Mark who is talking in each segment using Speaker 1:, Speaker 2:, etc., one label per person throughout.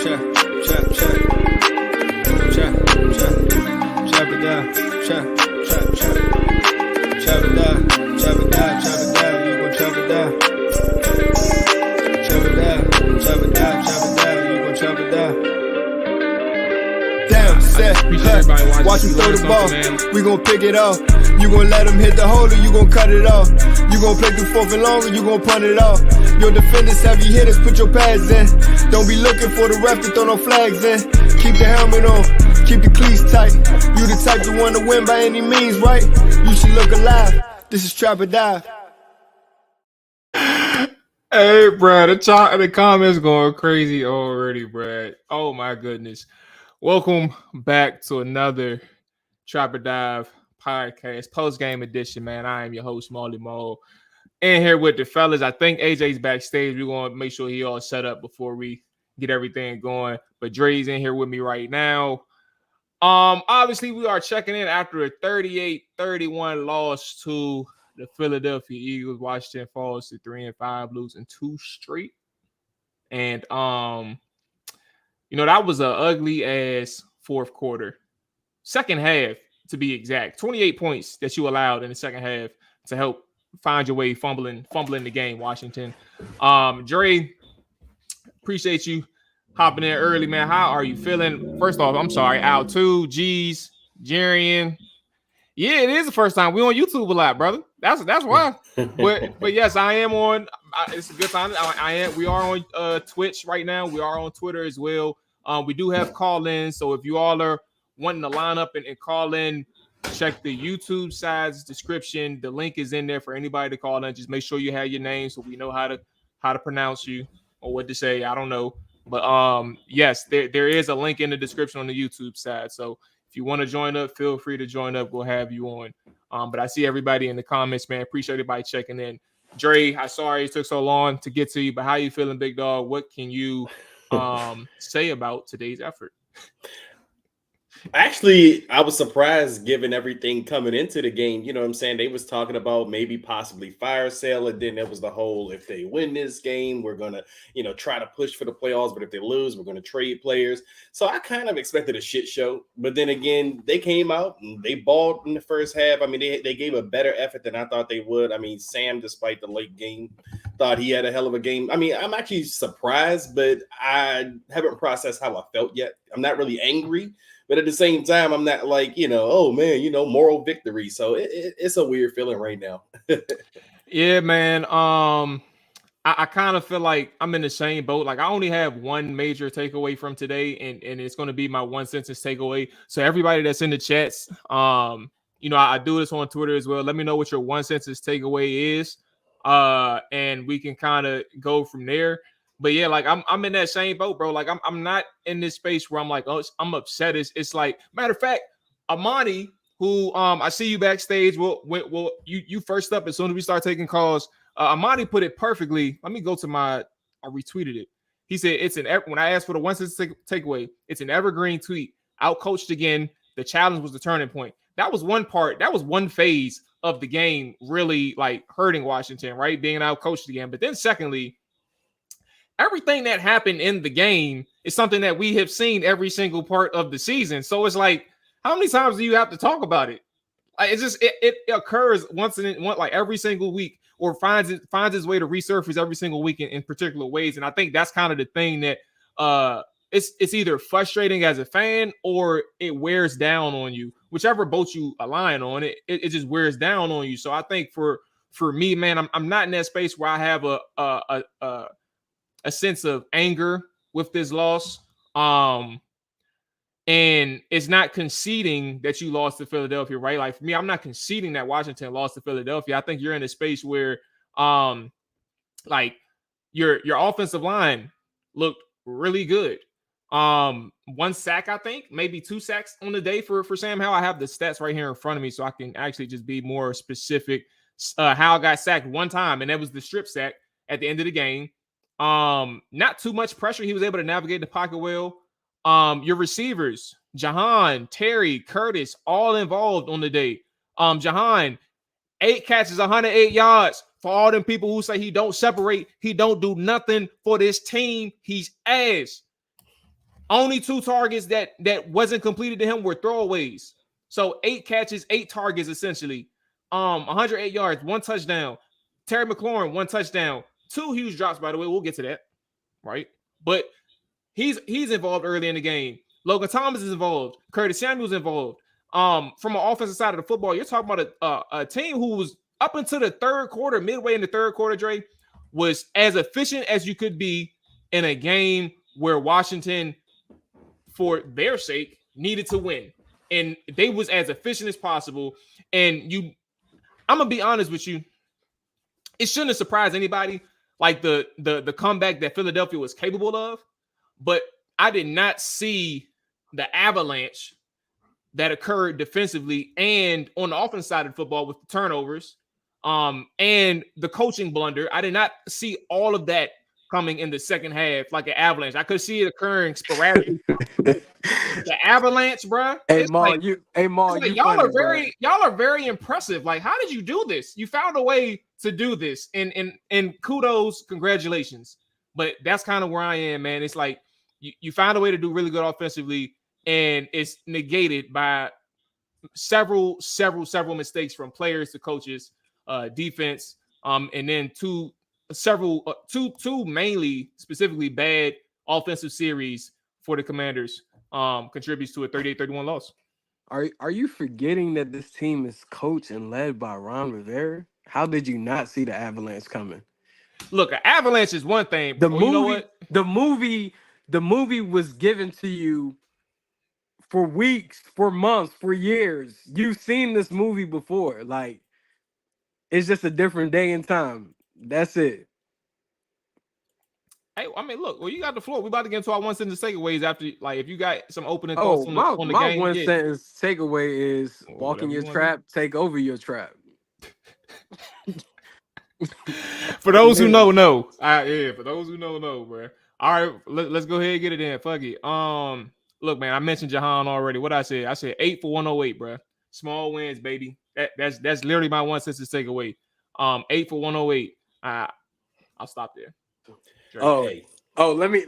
Speaker 1: check, check, check, check, check, chop it down, check, check, check, chop it down, chop it down, chop it down, you gon' chop it down, chop it down, chop it down, chop it down, you gon' chop it down. Down, set, watch him throw the ball, we gon' pick it off. You gon' let him hit the hole or you gon' cut it off. You gon' play through fourth and long or you gon' punt it off. Your defenders, heavy hitters, put your pads in. Don't be looking for the ref to throw no flags in. Keep the helmet on, keep the cleats tight. You the type to want to win by any means, right? You should look alive. This is Trap or Dive.
Speaker 2: Hey, bro, the comments going crazy already, bro. Oh, my goodness. Welcome back to another Trap or Dive podcast, post-game edition, man. I am your host, Mual. In here with the fellas. I think AJ's backstage. We're going to make sure he all set up before we get everything going. But Dre's in here with me right now. Obviously, we are checking in after a 38-31 loss to the Philadelphia Eagles. Washington falls to 3-5, losing 2 straight. And that was an ugly ass fourth quarter. Second half, to be exact. 28 points that you allowed in the second half to help find your way fumbling the game, Washington. Dre, appreciate you hopping in early, man. How are you feeling? First off, I'm sorry, Al 2, G's, Jarian. Yeah, it is the first time we on YouTube a lot, brother. That's why. But yes, I am on. It's a good time. We are on Twitch right now. We are on Twitter as well. We do have call-ins, so if you all are wanting to line up and call in, check the YouTube side's description. The link is in there for anybody to call in. Just make sure you have your name so we know how to pronounce you or what to say. I don't know. But yes, there is a link in the description on the YouTube side. So if you want to join up, feel free to join up. We'll have you on. But I see everybody in the comments, man. Appreciate everybody checking in. Dre, I'm sorry it took so long to get to you, but how you feeling, big dog? What can you say about today's effort?
Speaker 3: Actually, I was surprised given everything coming into the game. You know what I'm saying? They was talking about maybe possibly fire sale, and then there was the whole, if they win this game, we're going to, try to push for the playoffs. But if they lose, we're going to trade players. So I kind of expected a shit show. But then again, they came out and they balled in the first half. I mean, they gave a better effort than I thought they would. I mean, Sam, despite the late game, thought he had a hell of a game. I mean, I'm actually surprised, but I haven't processed how I felt yet. I'm not really angry. But at the same time, I'm not like, oh, man, moral victory. So it's a weird feeling right now.
Speaker 2: Yeah, man. I kind of feel like I'm in the same boat. Like, I only have one major takeaway from today, and it's going to be my one sentence takeaway. So everybody that's in the chats, I do this on Twitter as well. Let me know what your one sentence takeaway is, and we can kind of go from there. But yeah, like I'm in that same boat, bro. Like I'm not in this space where I'm like, oh, I'm upset. It's like, matter of fact, Amani, who I see you backstage. Well, you first up as soon as we start taking calls. Amani put it perfectly. Let me go to I retweeted it. He said when I asked for the one sentence takeaway, it's an evergreen tweet. Outcoached again. The challenge was the turning point. That was one part. That was one phase of the game really like hurting Washington, right? Being outcoached again. But then secondly, everything that happened in the game is something that we have seen every single part of the season. So it's like, how many times do you have to talk about it? Like, it's just it occurs once like every single week, or finds its way to resurface every single week in particular ways. And I think that's kind of the thing that it's either frustrating as a fan or it wears down on you. Whichever boat you align on, it just wears down on you. So I think for me, man, I'm not in that space where I have a sense of anger with this loss. And it's not conceding that you lost to Philadelphia, right? Like for me, I'm not conceding that Washington lost to Philadelphia. I think you're in a space where like your offensive line looked really good. 1 sack, I think, maybe 2 sacks on the day for Sam Howell. I have the stats right here in front of me, so I can actually just be more specific. Howell got sacked 1 time, and that was the strip sack at the end of the game. Not too much pressure. He was able to navigate the pocket well. Your receivers, Jahan, Terry, Curtis, all involved on the day. Jahan, 8 catches, 108 yards. For all them people who say he don't separate, he don't do nothing for this team, he's ass. Only 2 targets that wasn't completed to him were throwaways. So 8 catches, 8 targets essentially. 108 yards, 1 touchdown. Terry McLaurin, 1 touchdown. 2 huge drops, by the way. We'll get to that, right? But he's involved early in the game. Logan Thomas is involved. Curtis Samuel's involved. From an offensive side of the football, you're talking about a team who was up into the third quarter, midway in the third quarter, Dre, was as efficient as you could be in a game where Washington, for their sake, needed to win. And they was as efficient as possible. And I'm going to be honest with you, it shouldn't have surprised anybody, like the comeback that Philadelphia was capable of. But I did not see the avalanche that occurred defensively and on the offense side of football with the turnovers and the coaching blunder. I did not see all of that coming in the second half like an avalanche. I could see it occurring sporadically. The avalanche, bro.
Speaker 4: Hey, Mual,
Speaker 2: y'all are very impressive. Like, how did you do this? You found a way to do this, and kudos, congratulations. But that's kind of where I am, man. It's like you found a way to do really good offensively, and it's negated by several mistakes from players to coaches, defense, and then two mainly specifically bad offensive series for the Commanders contributes to a 38-31 loss.
Speaker 4: Are you forgetting that this team is coached and led by Ron Rivera? How did you not see the avalanche coming?
Speaker 2: Look, an avalanche is one thing.
Speaker 4: The movie was given to you for weeks, for months, for years. You've seen this movie before. Like, it's just a different day and time. That's it.
Speaker 2: Hey, I mean, look, well, you got the floor. We about to get into our one sentence takeaways after, like, if you got some opening thoughts on the game.
Speaker 4: My one sentence takeaway is walk in your trap, take over your trap.
Speaker 2: For those who know. For those who know, bro. All right, let's go ahead and get it in. Fuck it. Look, man, I mentioned Jahan already. What I said 8 for 108, bro. Small wins, baby. That's literally my one sentence takeaway. 8 for 108. I'll stop there.
Speaker 4: Let me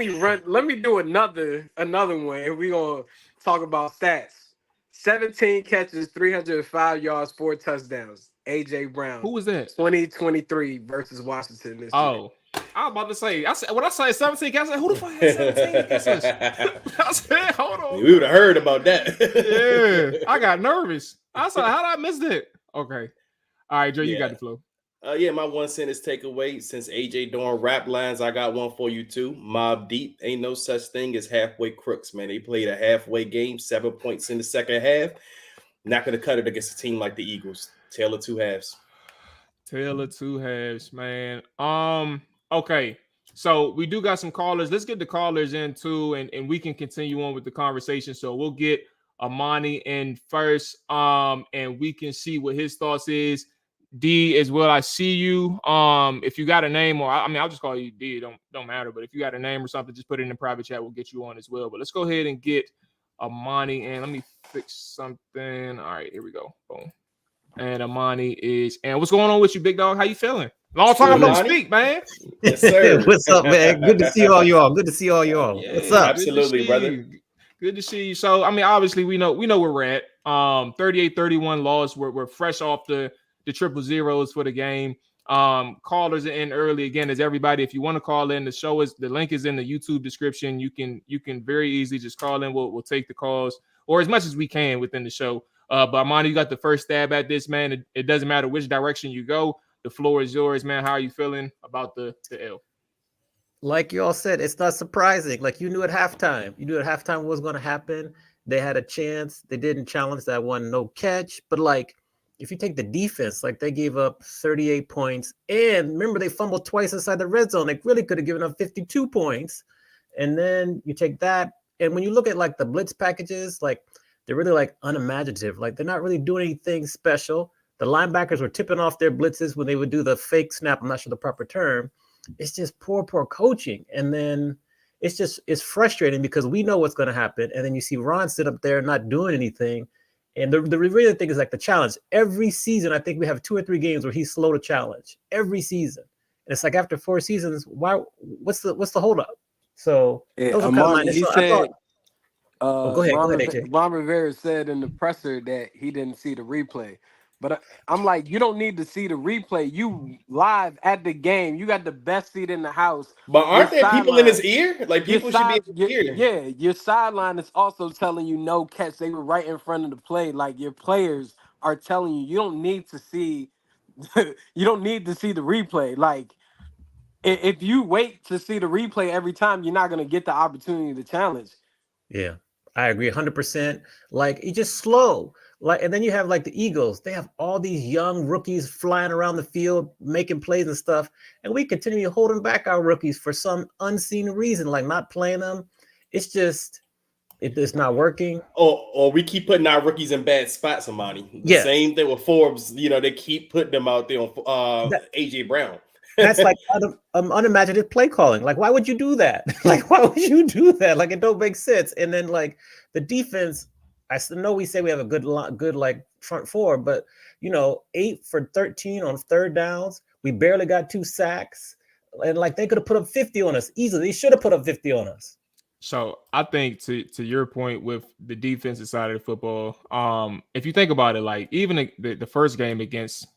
Speaker 4: run. Let me do another one, and we gonna talk about stats. 17 catches, 305 yards, 4 touchdowns. AJ Brown.
Speaker 2: Who was that?
Speaker 4: 2023 versus Washington this year.
Speaker 2: I was about to say. When I say 17 catches, I said, who the fuck had 17 catches? I said, hold on.
Speaker 3: We would have heard about that.
Speaker 2: Yeah, I got nervous. I said, how did I miss that? Okay. All right, Joe, you got the flow.
Speaker 3: My one sentence takeaway. Since AJ doing rap lines, I got one for you too. Mob Deep. Ain't no such thing as halfway crooks, man. They played a halfway game, 7 points in the second half. Not going to cut it against a team like the Eagles. Tale of two halves.
Speaker 2: Tale of two halves, man. Okay. So we do got some callers. Let's get the callers in too, and we can continue on with the conversation. So we'll get Amani in first, and we can see what his thoughts is. D as well. I see you. If you got a name, or I'll just call you D. It don't matter. But if you got a name or something, just put it in the private chat. We'll get you on as well. But let's go ahead and get Amani in. Let me fix something. All right, here we go. Boom. And Amani is. And what's going on with you, big dog? How you feeling? Long time no speak, man.
Speaker 3: Yes, sir.
Speaker 5: What's up, man? Good to see all y'all. Yeah, what's up?
Speaker 3: Absolutely, brother.
Speaker 2: Good to see you. So, I mean, obviously, we know where we're at. 38-31 loss. We're fresh off the triple zeros for the game. Callers are in early again, as everybody. If you want to call in, the link is in the YouTube description. You can very easily just call in. We'll take the calls, or as much as we can within the show. But Amani, you got the first stab at this, man. It doesn't matter which direction you go. The floor is yours, man. How are you feeling about the L?
Speaker 5: Like you all said, it's not surprising. Like you knew at halftime. You knew at halftime what was going to happen. They had a chance. They didn't challenge that one, no catch. But like, if you take the defense, like they gave up 38 points. And remember, they fumbled twice inside the red zone. They really could have given up 52 points. And then you take that. And when you look at like the blitz packages, like they're really like unimaginative. Like they're not really doing anything special. The linebackers were tipping off their blitzes when they would do the fake snap. I'm not sure the proper term. It's just poor coaching. And then it's frustrating because we know what's going to happen. And then you see Ron sit up there not doing anything. And the real thing is like the challenge. Every season, I think we have 2 or 3 games where he's slow to challenge. Every season. And it's like after 4 seasons, what's the holdup? So
Speaker 4: Yeah,
Speaker 5: those are kind of my
Speaker 4: Amani, he
Speaker 5: initial. I thought.
Speaker 4: said
Speaker 5: Oh, go ahead, AJ.
Speaker 4: Ron Rivera said in the presser that he didn't see the replay. But I'm like, you don't need to see the replay. You live at the game. You got the best seat in the house.
Speaker 3: But
Speaker 4: Your
Speaker 3: aren't there people in
Speaker 4: sideline,
Speaker 3: his ear? Like
Speaker 4: your
Speaker 3: people should be
Speaker 4: side,
Speaker 3: in his ear.
Speaker 4: yeah, your sideline is also telling you no catch. They were right in front of the play. Like your players are telling you, you don't need to see, you don't need to see the replay. Like if you wait to see the replay every time, you're not gonna get the opportunity to challenge.
Speaker 5: Yeah, I agree 100%. Like it's just slow. Like, and then you have like the Eagles. They have all these young rookies flying around the field, making plays and stuff, and we continue holding back our rookies for some unseen reason, like not playing them. It's just it's not working.
Speaker 3: Or we keep putting our rookies in bad spots, Amani. The
Speaker 5: Yes.
Speaker 3: same thing with Forbes. You know, they keep putting them out there on
Speaker 5: That-
Speaker 3: AJ Brown.
Speaker 5: That's like unimaginative play calling. Like, why would you do that? Like, why would you do that? Like, it don't make sense. And then like the defense, I know we say we have a good like front four, but 8 for 13 on third downs. We barely got 2 sacks, and like they could have put up 50 on us easily. They should have put up 50 on us.
Speaker 2: So I think to your point with the defensive side of the football, if you think about it, like even the first game against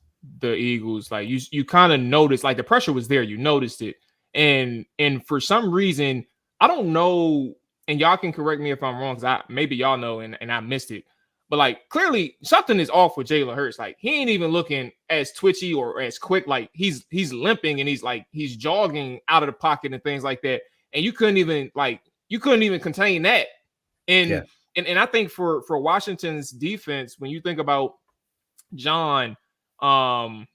Speaker 2: the Eagles, like you kind of noticed, like the pressure was there, you noticed it, and for some reason, I don't know, and y'all can correct me if I'm wrong, because maybe y'all know and I missed it, but like clearly something is off with Jalen Hurts. Like he ain't even looking as twitchy or as quick. Like he's limping and he's jogging out of the pocket and things like that, and you couldn't even contain that. And I think for Washington's defense, when you think about John and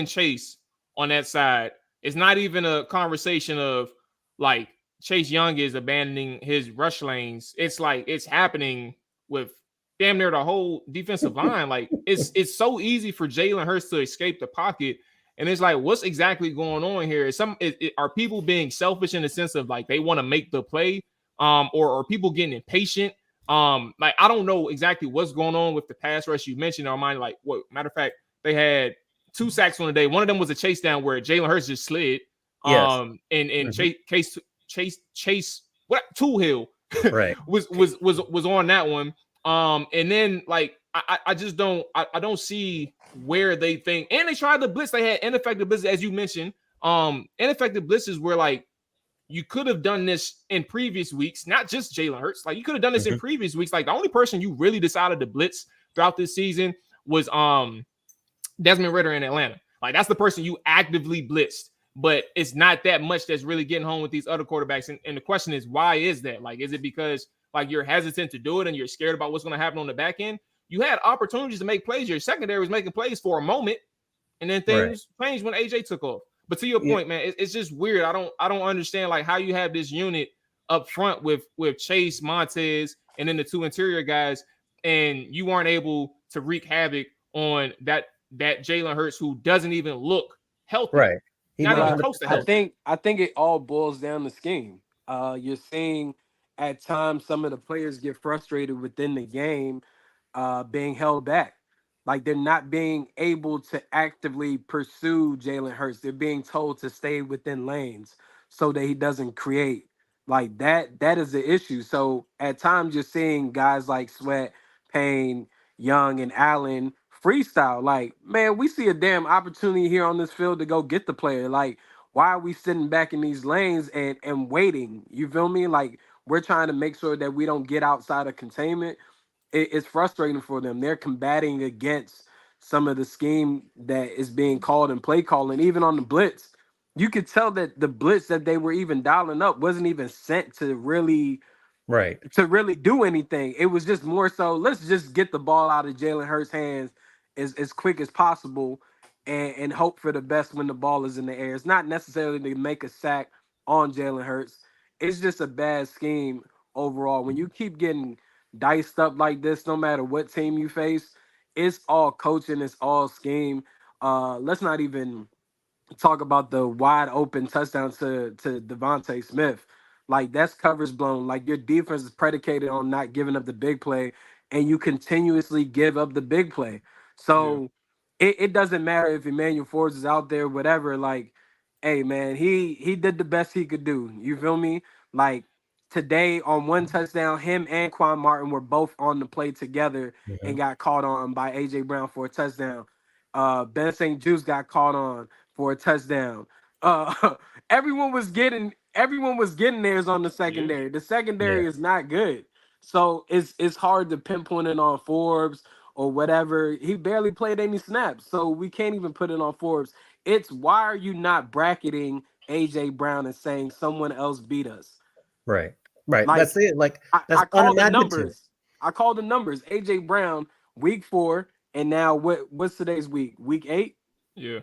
Speaker 2: Chase on that side, it's not even a conversation of like Chase Young is abandoning his rush lanes. It's like it's happening with damn near the whole defensive line. Like it's so easy for Jalen Hurts to escape the pocket. And it's like, what's exactly going on here? Are people being selfish in the sense of like they want to make the play, or are people getting impatient? Like I don't know exactly what's going on with the pass rush you mentioned. Armani, like what matter of fact, they had 2 sacks on the day. One of them was a chase down where Jalen Hurts just slid.
Speaker 5: Yes.
Speaker 2: And Chase what Tool Hill
Speaker 5: right
Speaker 2: was on that one. And then like I just don't see where they think, and they tried to blitz. They had ineffective blitzes, as you mentioned. Ineffective blitzes where like you could have done this in previous weeks, not just Jalen Hurts. Like you could have done this in previous weeks. Like the only person you really decided to blitz throughout this season was Desmond Ridder in Atlanta. Like that's the person you actively blitzed. But it's not that much that's really getting home with these other quarterbacks. And the question is, why is that? Like, is it because like you're hesitant to do it and you're scared about what's going to happen on the back end? You had opportunities to make plays. Your secondary was making plays for a moment, and then things changed when AJ took off. But to your point, man, it's just weird. I don't understand like how you have this unit up front with Chase, Montez, and then the 2 interior guys, and you weren't able to wreak havoc on that Jalen Hurts who doesn't even look healthy.
Speaker 5: Right.
Speaker 4: Not even close to healthy. I think it all boils down to scheme. You're seeing at times some of the players get frustrated within the game, being held back. Like they're not being able to actively pursue Jalen Hurts. They're being told to stay within lanes so that he doesn't create. Like that is the issue. So at times you're seeing guys like Sweat, Payne, Young, and Allen freestyle. Like, man, we see a damn opportunity here on this field to go get the player. Like, why are we sitting back in these lanes and waiting? You feel me? Like, we're trying to make sure that we don't get outside of containment. It's frustrating for them. They're combating against some of the scheme that is being called and play calling, even on the blitz. You could tell that the blitz that they were even dialing up wasn't even sent to really do anything. It was just more so, let's just get the ball out of Jalen Hurts' hands as quick as possible and hope for the best when the ball is in the air. It's not necessarily to make a sack on Jalen Hurts. It's just a bad scheme overall. When you keep getting diced up like this, no matter what team you face, it's all coaching, it's all scheme. Let's not even talk about the wide open touchdown to Devontae Smith. Like that's coverage blown. Like your defense is predicated on not giving up the big play, and you continuously give up the big play. So it doesn't matter if Emmanuel Forbes is out there, whatever. Like hey man, he did the best he could do. You feel me? Like today on one touchdown, him and Quan Martin were both on the play together and
Speaker 5: Mhm.
Speaker 4: got caught on by AJ Brown for a touchdown. Ben St. Juice got caught on for a touchdown. Uh, everyone was getting theirs on the
Speaker 2: Yeah.
Speaker 4: secondary. The
Speaker 5: Yeah.
Speaker 4: secondary is not good, so it's hard to pinpoint it on Forbes or whatever. He barely played any snaps, so we can't even put it on Forbes. It's why are you not bracketing AJ Brown and saying someone else beat us?
Speaker 5: Right. Right.
Speaker 4: Like
Speaker 5: That's it. Like that's
Speaker 4: I call the
Speaker 5: unimaginative.
Speaker 4: numbers. I call the numbers. AJ Brown, week 4, and now what's today's week? Week 8?
Speaker 2: Yeah.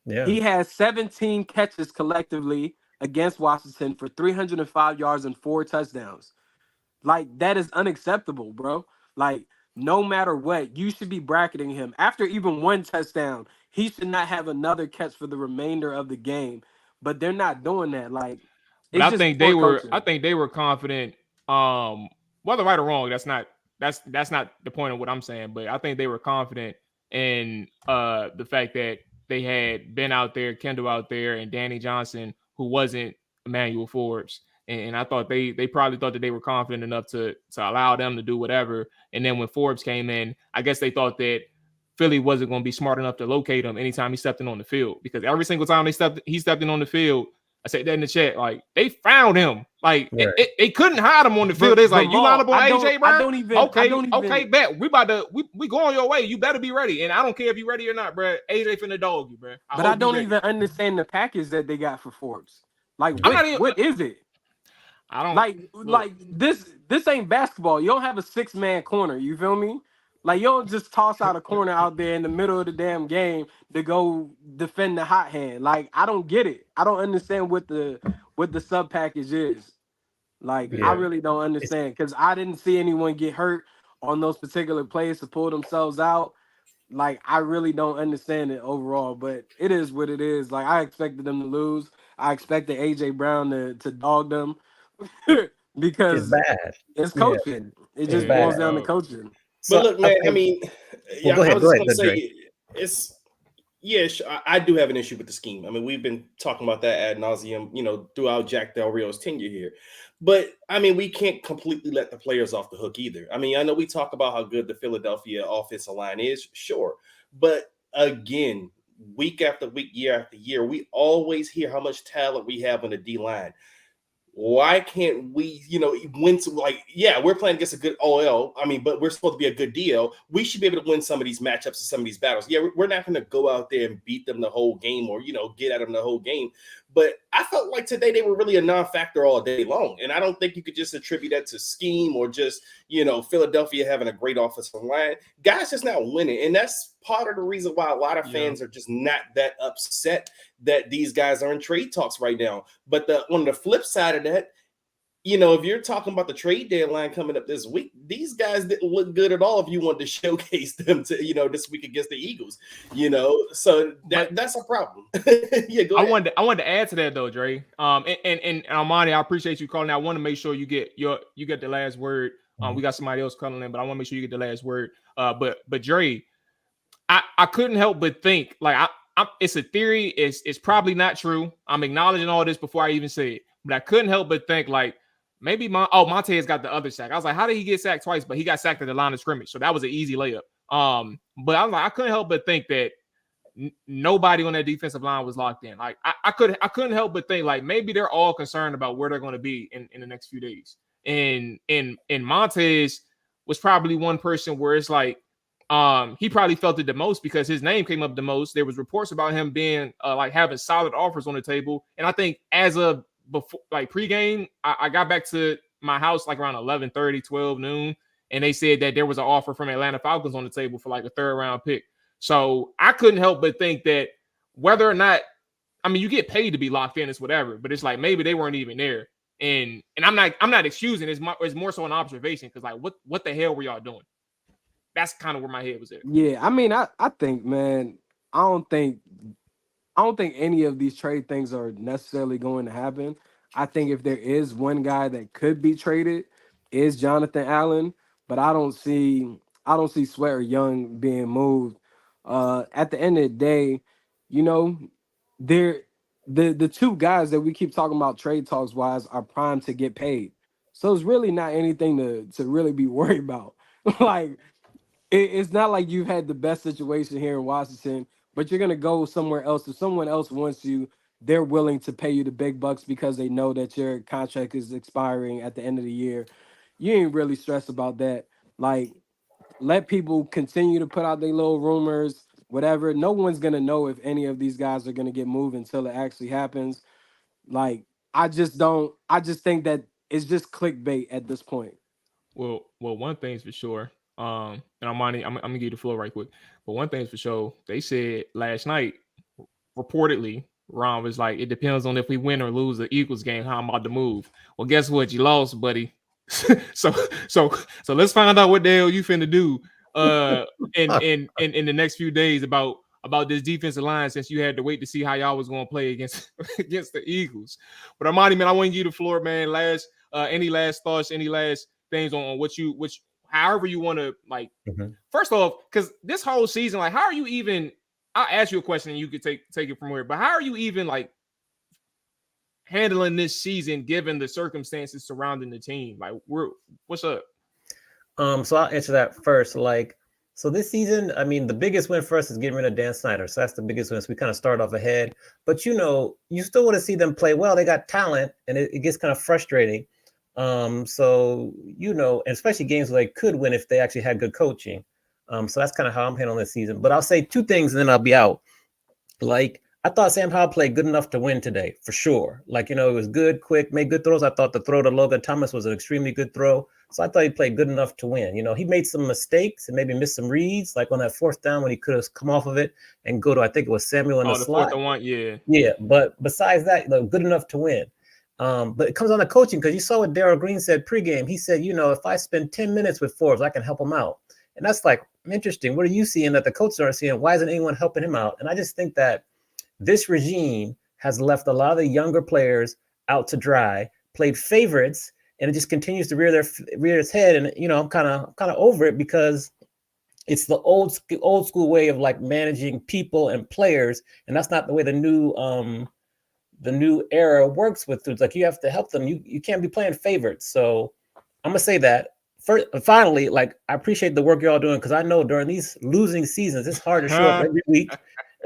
Speaker 5: Yeah.
Speaker 4: He has 17 catches collectively against Washington for 305 yards and 4 touchdowns. Like that is unacceptable, bro. Like no matter what, you should be bracketing him. After even one touchdown, he should not have another catch for the remainder of the game. But they're not doing that. Like
Speaker 2: But
Speaker 4: it's
Speaker 2: I
Speaker 4: just
Speaker 2: think they
Speaker 4: poor
Speaker 2: were I
Speaker 4: coaching.
Speaker 2: think they were confident. Whether right or wrong, that's not the point of what I'm saying. But I think they were confident in the fact that they had Ben out there, Kendall out there, and Danny Johnson, who wasn't Emmanuel Forbes. And I thought they probably thought that they were confident enough to allow them to do whatever. And then when Forbes came in, I guess they thought that Philly wasn't going to be smart enough to locate him anytime he stepped in on the field, because every single time he stepped in on the field, I said that in the chat, like they found him. Like
Speaker 5: Right.
Speaker 2: they couldn't hide him on the field. They was like, you line
Speaker 4: Maul,
Speaker 2: up on AJ
Speaker 4: I
Speaker 2: Brown?
Speaker 4: don't even
Speaker 2: Okay, bet. We going your way. You better be ready. And I don't care if you ready or not, bro. AJ finna dog you, bro.
Speaker 4: but I don't even understand the package that they got for Forbes. Like
Speaker 2: I'm not even
Speaker 4: what is it?
Speaker 2: I don't
Speaker 4: Like this ain't basketball. You don't have a 6-man corner. You feel me? Like you don't just toss out a corner out there in the middle of the damn game to go defend the hot hand. Like I don't get it. I don't understand what the sub package is. Like I
Speaker 5: Yeah.
Speaker 4: really don't
Speaker 5: It's
Speaker 4: understand because I didn't see anyone get hurt on those particular plays to pull themselves out. Like I really don't understand it overall, but it is what it is. Like I expected them to lose. I expected AJ Brown to dog them
Speaker 5: it's
Speaker 4: because
Speaker 5: bad.
Speaker 4: it's
Speaker 5: Yeah.
Speaker 4: coaching. It
Speaker 5: It's
Speaker 4: just
Speaker 2: yeah,
Speaker 4: boils
Speaker 5: bad.
Speaker 4: down to
Speaker 2: dog.
Speaker 4: coaching.
Speaker 3: But
Speaker 5: So
Speaker 3: look, man, I
Speaker 5: okay.
Speaker 3: mean,
Speaker 5: Well,
Speaker 3: yeah, I was
Speaker 5: go
Speaker 3: just
Speaker 5: ahead,
Speaker 3: gonna
Speaker 5: Dre.
Speaker 3: say it's yes, I do have an issue with the scheme. I mean, we've been talking about that ad nauseum, throughout Jack Del Rio's tenure here. But I mean, we can't completely let the players off the hook either. I mean, I know we talk about how good the Philadelphia offensive line is, sure, but again, week after week, year after year, we always hear how much talent we have on the D line. Why can't we, win some, like, yeah, we're playing against a good OL. I mean, but we're supposed to be a good DL. We should be able to win some of these matchups and some of these battles. Yeah, we're not going to go out there and beat them the whole game or, get at them the whole game. But I felt like today they were really a non-factor all day long. And I don't think you could just attribute that to scheme or just, Philadelphia having a great offensive line. Guys just not winning. And that's part of the reason why a lot of fans are just not that upset that these guys are in trade talks right now. But on the flip side of that, if you're talking about the trade deadline coming up this week, these guys didn't look good at all if you want to showcase them to, this week against the Eagles, so that's a problem. Yeah, go ahead.
Speaker 2: I wanted to add to that though, Dre. And Armani, I appreciate you calling. I want to make sure you get the last word. We got somebody else calling in, but I want to make sure you get the last word. But Dre, I couldn't help but think, like, it's a theory. It's probably not true. I'm acknowledging all this before I even say it, but I couldn't help but think, like, maybe Montez got the other sack. I was like, how did he get sacked twice? But he got sacked at the line of scrimmage, so that was an easy layup. But I was like, I couldn't help but think that nobody on that defensive line was locked in. Like, I couldn't help but think, like, maybe they're all concerned about where they're going to be in the next few days. And Montez was probably one person where it's like, he probably felt it the most because his name came up the most. There was reports about him being like having solid offers on the table. And I think as of before, like pregame, I got back to my house like around 11:30, 12 noon. And they said that there was an offer from Atlanta Falcons on the table for like a 3rd round pick. So I couldn't help but think that whether or not, I mean, you get paid to be locked in, it's whatever, but it's like maybe they weren't even there. And I'm not excusing. It's more so an observation because, like, what the hell were y'all doing? That's kind of where my head was at.
Speaker 4: Yeah, I mean, I think, man, I don't think any of these trade things are necessarily going to happen. I think if there is one guy that could be traded, is Jonathan Allen, but I don't see Sweat or Young being moved. At the end of the day, you know, they're the two guys that we keep talking about trade talks wise are primed to get paid. So it's really not anything to really be worried about. Like it's not like you've had the best situation here in Washington, but you're gonna go somewhere else. If someone else wants you, they're willing to pay you the big bucks because they know that your contract is expiring at the end of the year. You ain't really stressed about that. Like, let people continue to put out their little rumors, whatever. No one's gonna know if any of these guys are gonna get moved until it actually happens. Like, I just don't. I just think that it's just clickbait at this point.
Speaker 2: Well, one thing's for sure. And Armani, I'm gonna give you the floor right quick. But one thing's for sure. They said last night, reportedly, Ron was like, it depends on if we win or lose the Eagles game, how I'm about to move. Well, guess what? You lost, buddy. so let's find out what the hell you finna do in the next few days about this defensive line, since you had to wait to see how y'all was gonna play against against the Eagles. But Armani, man, I want to give you the floor, man. Any last thoughts, any last things on which however you want to, like, first off, because this whole season, like, how are you even, I'll ask you a question and you could take it from here, but how are you even like handling this season given the circumstances surrounding the team? Like, what's up?
Speaker 5: So I'll answer that first. Like, so this season, I mean, the biggest win for us is getting rid of Dan Snyder. So that's the biggest win. So we kind of start off ahead. But, you know, you still want to see them play well. They got talent, and it gets kind of frustrating. So, you know, and especially games where they could win if they actually had good coaching. So that's kind of how I'm handling this season. But I'll say two things and then I'll be out. Like, I thought Sam Howell played good enough to win today, for sure. Like, you know, it was good, quick, made good throws. I thought the throw to Logan Thomas was an extremely good throw. So I thought he played good enough to win. You know, he made some mistakes and maybe missed some reads, like on that fourth down when he could have come off of it and go to, I think it was Samuel in the slot.
Speaker 2: Fourth and one, yeah.
Speaker 5: Yeah, but besides that, you know, good enough to win. But it comes on the coaching, because you saw what Darryl Green said pregame. He said, you know, if I spend 10 minutes with Forbes, I can help him out. And that's like, interesting. What are you seeing that the coaches aren't seeing? Why isn't anyone helping him out? And I just think that this regime has left a lot of the younger players out to dry, played favorites, and it just continues to rear its head. And, you know, I'm kind of over it, because it's the old school way of like managing people and players. And that's not the way the new era works with. It's like, you have to help them. You can't be playing favorites. So I'm going to say that. Finally, like, I appreciate the work y'all doing, because I know during these losing seasons, it's hard to show up every week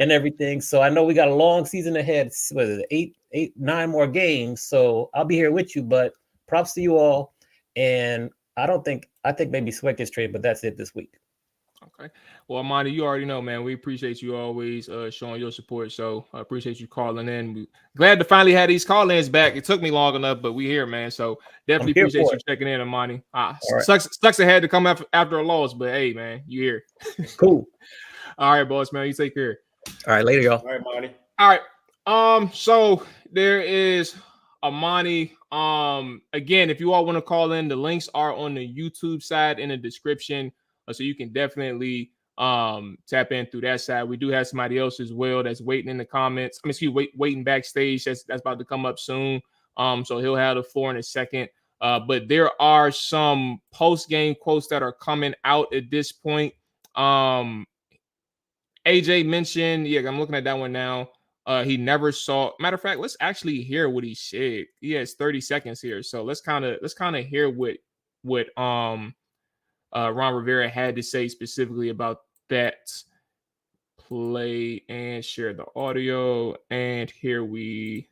Speaker 5: and everything. So I know we got a long season ahead. What is it, 9 more games. So I'll be here with you, but props to you all. And I think maybe Sweat gets traded, but that's it this week.
Speaker 2: Okay. Well, Amani, you already know, man, we appreciate you always showing your support. So I appreciate you calling in. Glad to finally have these call-ins back. It took me long enough, but we here, man. So definitely appreciate you checking in, Amani. Right. Sucks it had to come after a loss, but hey, man, you here.
Speaker 5: Cool.
Speaker 2: All right, boss, man. You take care.
Speaker 5: All right, later, y'all.
Speaker 3: All right, Amani.
Speaker 2: All right. So there is Amani. Again, if you all want to call in, the links are on the YouTube side in the description. So you can definitely tap in through that side. We do have somebody else as well that's waiting in the comments. Waiting backstage. That's about to come up soon. So he'll have the floor in a second. But there are some post-game quotes that are coming out at this point. AJ mentioned, yeah, I'm looking at that one now. He never saw. Matter of fact, let's actually hear what he said. He has 30 seconds here, so let's kind of hear what Ron Rivera had to say specifically about that play, and share the audio. And here we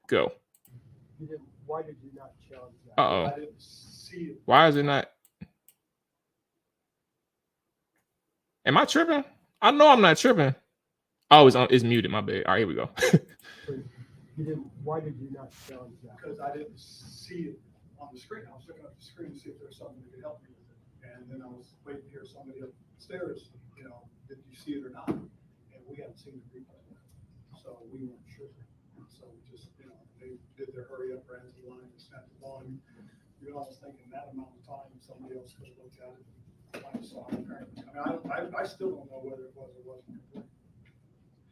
Speaker 2: go.
Speaker 1: Why did you not challenge that? I didn't see it.
Speaker 2: Why is it not? Am I tripping? I know I'm not tripping. Oh, it's muted. My bad. All right, here we go.
Speaker 1: Why did you not challenge that? Because I didn't see it on the screen. I was looking at the screen to see if there was something that could help me with it. And then I was waiting to hear somebody upstairs, you know, did you see it or not? And we hadn't seen the replay. So we weren't sure. So we just, you know, they did their hurry up, ran to the line, and snapped the ball. And you're almost thinking that amount of time somebody else could have looked at it. Saw it. I mean, I still don't know whether it was or wasn't complete.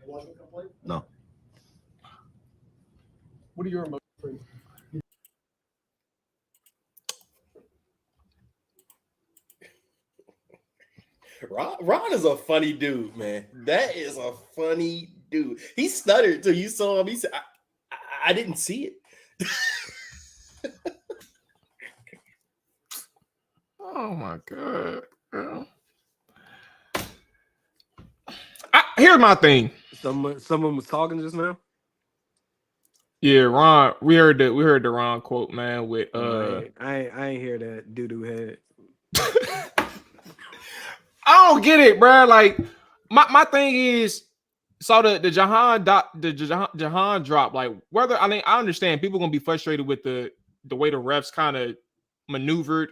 Speaker 1: It wasn't complete?
Speaker 6: No.
Speaker 1: What are your emotions?
Speaker 3: Ron is a funny dude, man. That is a funny dude. He stuttered till you saw him. He said, I didn't see it.
Speaker 2: Oh my god. Here's my thing.
Speaker 4: Someone was talking just now.
Speaker 2: Yeah, Ron. We heard the Ron quote, man. With
Speaker 4: I ain't hear that doo-doo head.
Speaker 2: I don't get it, bro. Like my thing is, so the Jahan drop. Like whether I mean I understand people gonna be frustrated with the way the refs kind of maneuvered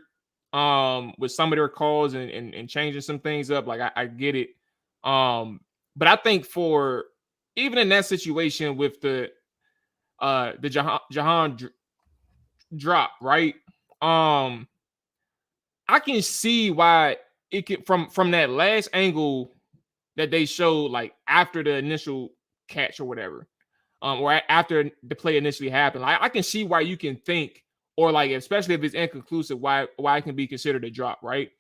Speaker 2: with some of their calls and changing some things up. Like I get it. But I think for even in that situation with the Jahan drop, right? I can see why it could from that last angle that they showed, like after the initial catch or whatever, or after the play initially happened. Like I can see why you can think, or like especially if it's inconclusive, why it can be considered a drop, right?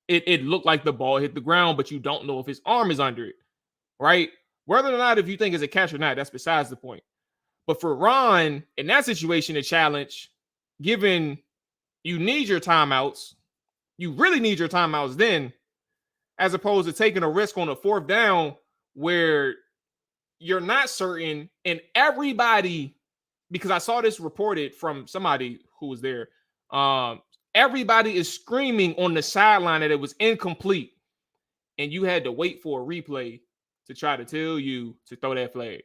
Speaker 2: It looked like the ball hit the ground, but you don't know if his arm is under it, right? Whether or not if you think it's a catch or not, that's besides the point. But for Ron, in that situation, the challenge, given you need your timeouts, you really need your timeouts then, as opposed to taking a risk on a fourth down where you're not certain, and everybody, because I saw this reported from somebody who was there, everybody is screaming on the sideline that it was incomplete, and you had to wait for a replay to try to tell you to throw that flag.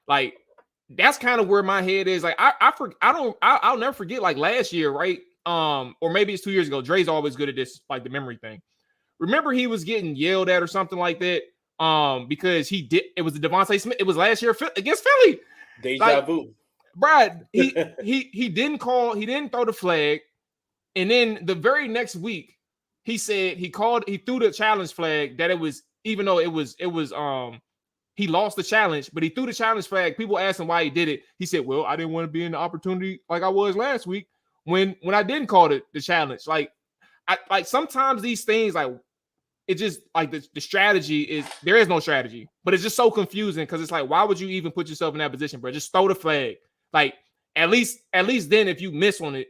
Speaker 2: Like that's kind of where my head is. Like I'll never forget like last year, right? Or maybe it's 2 years ago. Dre's always good at this, like the memory thing. Remember he was getting yelled at or something like that. Because it was the Devontae Smith. It was last year against Philly.
Speaker 3: Deja vu.
Speaker 2: Brad, he didn't throw the flag. And then the very next week, he said he threw the challenge flag that it was, even though it was he lost the challenge, but he threw the challenge flag. People asked him why he did it. He said, well, I didn't want to be in the opportunity like I was last week when I didn't call it the challenge. Like sometimes these things, like it just like the strategy is, there is no strategy, but it's just so confusing because it's like, why would you even put yourself in that position, bro? Just throw the flag. Like at least then if you miss on it,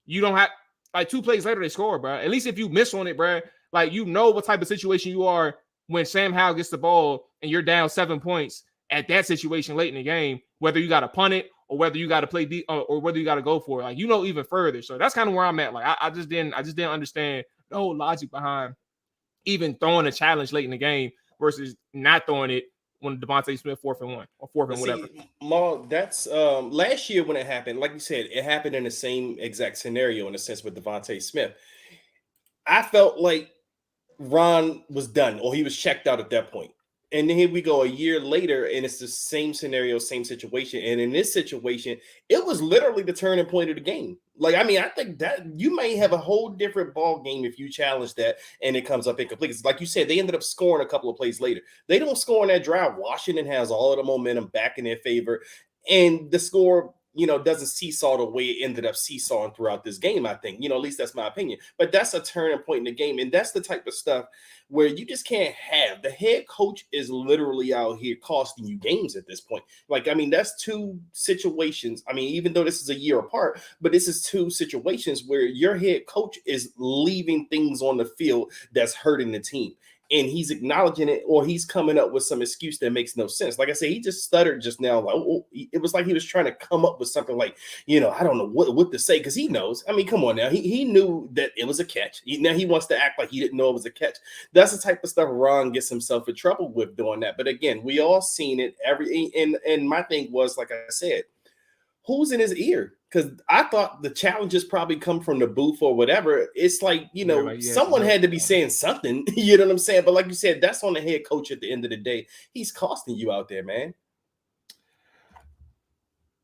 Speaker 2: you don't have, like 2 plays later they score, bro. At least if you miss on it, bro, like you know what type of situation you are when Sam Howell gets the ball and you're down 7 points at that situation late in the game, whether you got to punt it or whether you got to play or whether you got to go for it. Like, you know, even further. So that's kind of where I'm at. Like I just didn't understand the whole logic behind even throwing a challenge late in the game versus not throwing it when Devontae Smith 4th and 1 or 4th and whatever.
Speaker 3: Maul, that's last year when it happened. Like you said, it happened in the same exact scenario in a sense with Devontae Smith. I felt like Ron was done, or he was checked out at that point. And then here we go a year later, and it's the same scenario, same situation. And in this situation, it was literally the turning point of the game. Like, I mean, I think that you may have a whole different ball game if you challenge that and it comes up incomplete. It's like you said, they ended up scoring a couple of plays later. They don't score on that drive. Washington has all of the momentum back in their favor, and the score, you know, doesn't seesaw the way it ended up seesawing throughout this game, I think. You know, at least that's my opinion. But that's a turning point in the game. And that's the type of stuff where you just can't have. The head coach is literally out here costing you games at this point. Like, I mean, that's 2 situations. I mean, even though this is a year apart, but this is 2 situations where your head coach is leaving things on the field that's hurting the team. And he's acknowledging it, or he's coming up with some excuse that makes no sense. Like I said, he just stuttered just now. Like, it was like he was trying to come up with something like, you know, I don't know what to say, because he knows. I mean, come on now. He knew that it was a catch. Now he wants to act like he didn't know it was a catch. That's the type of stuff Ron gets himself in trouble with doing that. But again, we all seen it. And my thing was, like I said, who's in his ear? Because I thought the challenges probably come from the booth or whatever. It's like, you know, like, someone had to be saying something. You know what I'm saying? But like you said, that's on the head coach at the end of the day. He's costing you out there, man.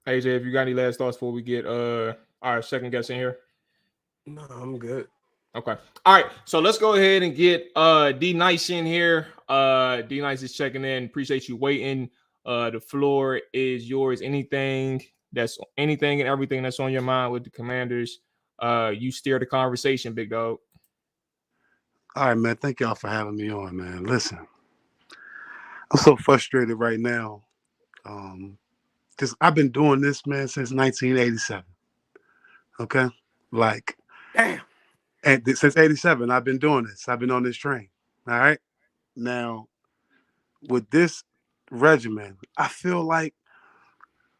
Speaker 2: AJ, if you got any last thoughts before we get our second guest in here?
Speaker 4: No, I'm good.
Speaker 2: Okay. All right. So let's go ahead and get D Nice in here. D Nice is checking in. Appreciate you waiting. The floor is yours. Anything and everything that's on your mind with the Commanders, you steer the conversation, big dog.
Speaker 6: All right, man. Thank y'all for having me on, man. Listen, I'm so frustrated right now. Just I've been doing this, man, since 1987. Okay, like,
Speaker 4: Damn.
Speaker 6: and since '87, I've been doing this. I've been on this train. All right, now with this regimen, I feel like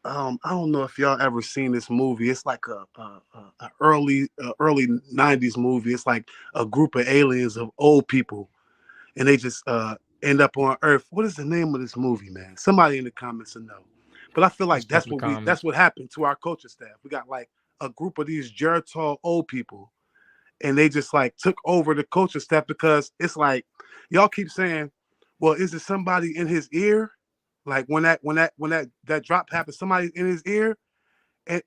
Speaker 6: I don't know if y'all ever seen this movie. It's like a early 90s movie. It's like a group of aliens of old people, and they just end up on Earth. What is the name of this movie, man? Somebody in the comments will know. But I feel like
Speaker 2: Just put in the
Speaker 6: that's
Speaker 2: comments.
Speaker 6: what happened to our coaching staff. We got like a group of these Geritol old people, and they just like took over the coaching staff because it's like y'all keep saying, well, is it somebody in his ear? Like when that drop happens, somebody in his ear, and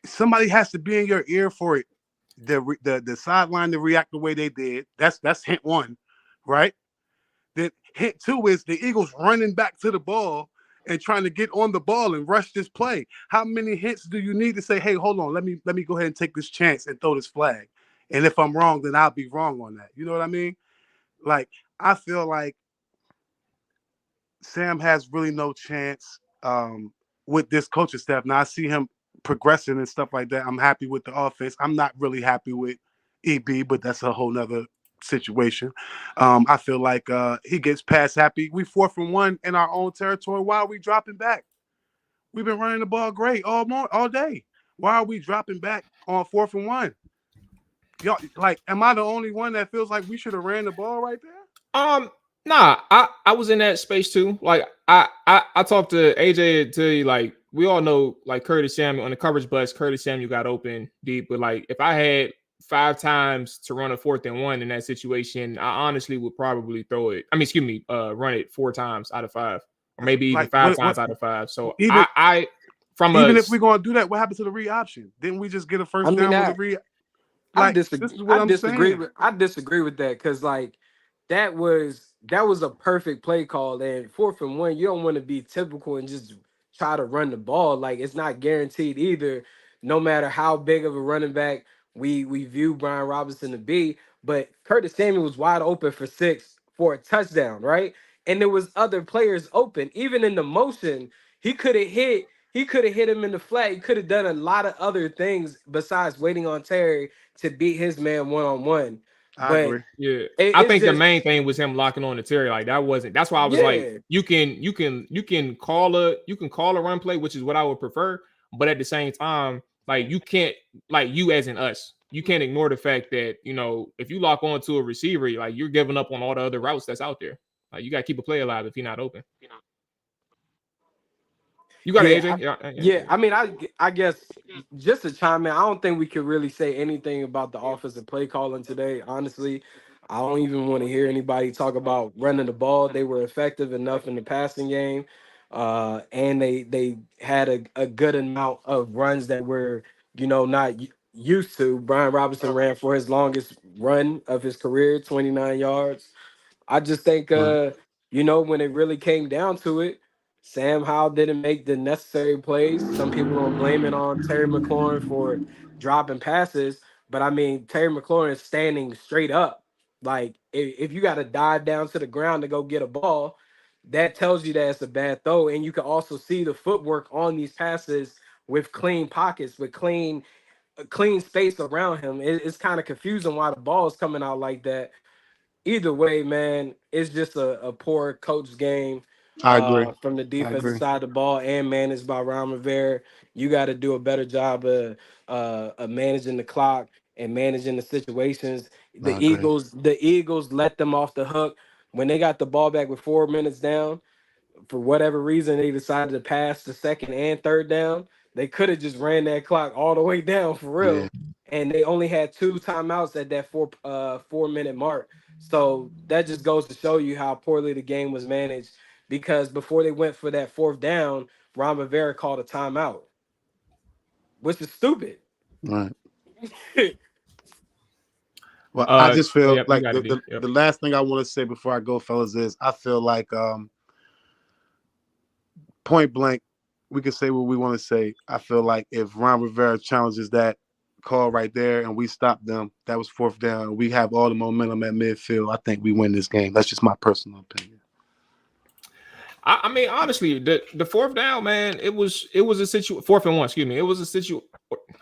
Speaker 6: somebody has to be in your ear for it. The sideline to react the way they did. That's hint one, right? Then hint two is the Eagles running back to the ball and trying to get on the ball and rush this play. How many hints do you need to say, hey, hold on, let me go ahead and take this chance and throw this flag? And if I'm wrong, then I'll be wrong on that. You know what I mean? Like, I feel like Sam has really no chance with this coaching staff. Now I see him progressing and stuff like that. I'm happy with the offense. I'm not really happy with EB, but that's a whole nother situation. I feel like he gets past happy. We 4th and 1 in our own territory. Why are we dropping back? We've been running the ball great all day. Why are we dropping back on 4th and 1? Y'all, like, am I the only one that feels like we should have ran the ball right there?
Speaker 2: Nah, I was in that space too. Like I talked to AJ to you, like we all know like Curtis Samuel on the coverage bus, Curtis Samuel got open deep, but like if I had 5 times to run a 4th and 1 in that situation, I honestly would probably throw it. I mean, excuse me, run it 4 times out of 5, or maybe even
Speaker 6: Like
Speaker 2: 5 times out of 5. So
Speaker 6: even
Speaker 2: I from
Speaker 6: even
Speaker 2: a
Speaker 6: if we're gonna do that, what happened to the read option? Didn't we just get a
Speaker 4: I
Speaker 6: first
Speaker 4: mean,
Speaker 6: down with the read?
Speaker 4: I
Speaker 6: Like, this
Speaker 4: disagree.
Speaker 6: is what I'm saying.
Speaker 4: I disagree with that because like that was a perfect play call. And 4th and 1, you don't want to be typical and just try to run the ball. Like it's not guaranteed either. No matter how big of a running back we view Brian Robinson to be, but Curtis Samuel was wide open for 6 for a touchdown, right? And there was other players open. Even in the motion, he could have hit. He could have hit him in the flat. He could have done a lot of other things besides waiting on Terry to beat his man 1-on-1.
Speaker 6: I
Speaker 4: But
Speaker 6: agree.
Speaker 2: Yeah, I
Speaker 4: it's
Speaker 2: think the
Speaker 4: just
Speaker 2: main thing was him locking on to Terry. Like that wasn't. That's why I was like,
Speaker 4: yeah,
Speaker 2: you can call a run play, which is what I would prefer. But at the same time, like you can't, like you as in us, you can't ignore the fact that if you lock on to a receiver, like you're giving up on all the other routes that's out there. Like you got to keep a play alive if you're not open. You got it,
Speaker 4: yeah,
Speaker 2: AJ. Yeah,
Speaker 4: yeah. I mean, I guess just to chime in, I don't think we could really say anything about the offensive play calling today. Honestly, I don't even want to hear anybody talk about running the ball. They were effective enough in the passing game, and they had a good amount of runs that were not used to. Brian Robinson ran for his longest run of his career, 29 yards. I just think,
Speaker 6: Right.
Speaker 4: when it really came down to it, Sam Howell didn't make the necessary plays. Some people gonna blame it on Terry McLaurin for dropping passes, but I mean Terry McLaurin is standing straight up. Like if you got to dive down to the ground to go get a ball, that tells you that it's a bad throw. And you can also see the footwork on these passes with clean pockets, with clean space around him. It's kind of confusing why the ball is coming out like that. Either way, man, it's just a poor coach game
Speaker 6: I agree.
Speaker 4: from the
Speaker 6: I
Speaker 4: defensive
Speaker 6: agree.
Speaker 4: side of the ball and managed by Ron Rivera. You got to do a better job of managing the clock and managing the situations.
Speaker 6: I agree.
Speaker 4: The Eagles let them off the hook when they got the ball back with 4 minutes down. For whatever reason, they decided to pass the second and third down. They could have just ran that clock all the way down for
Speaker 6: Yeah.
Speaker 4: real. And they only had 2 timeouts at that 4 minute mark. So that just goes to show you how poorly the game was managed. Because before they went for that 4th down, Ron Rivera called a timeout, which is stupid.
Speaker 6: Right. Well, I just feel
Speaker 2: yep, you
Speaker 6: like
Speaker 2: got it. Yep.
Speaker 6: the last thing I want to say before I go, fellas, is I feel like point blank, we can say what we want to say. I feel like if Ron Rivera challenges that call right there and we stop them, that was 4th down. We have all the momentum at midfield. I think we win this game. That's just my personal opinion.
Speaker 2: I mean, honestly, the fourth down, man, it was a situation. 4th and 1, excuse me. It was a situation.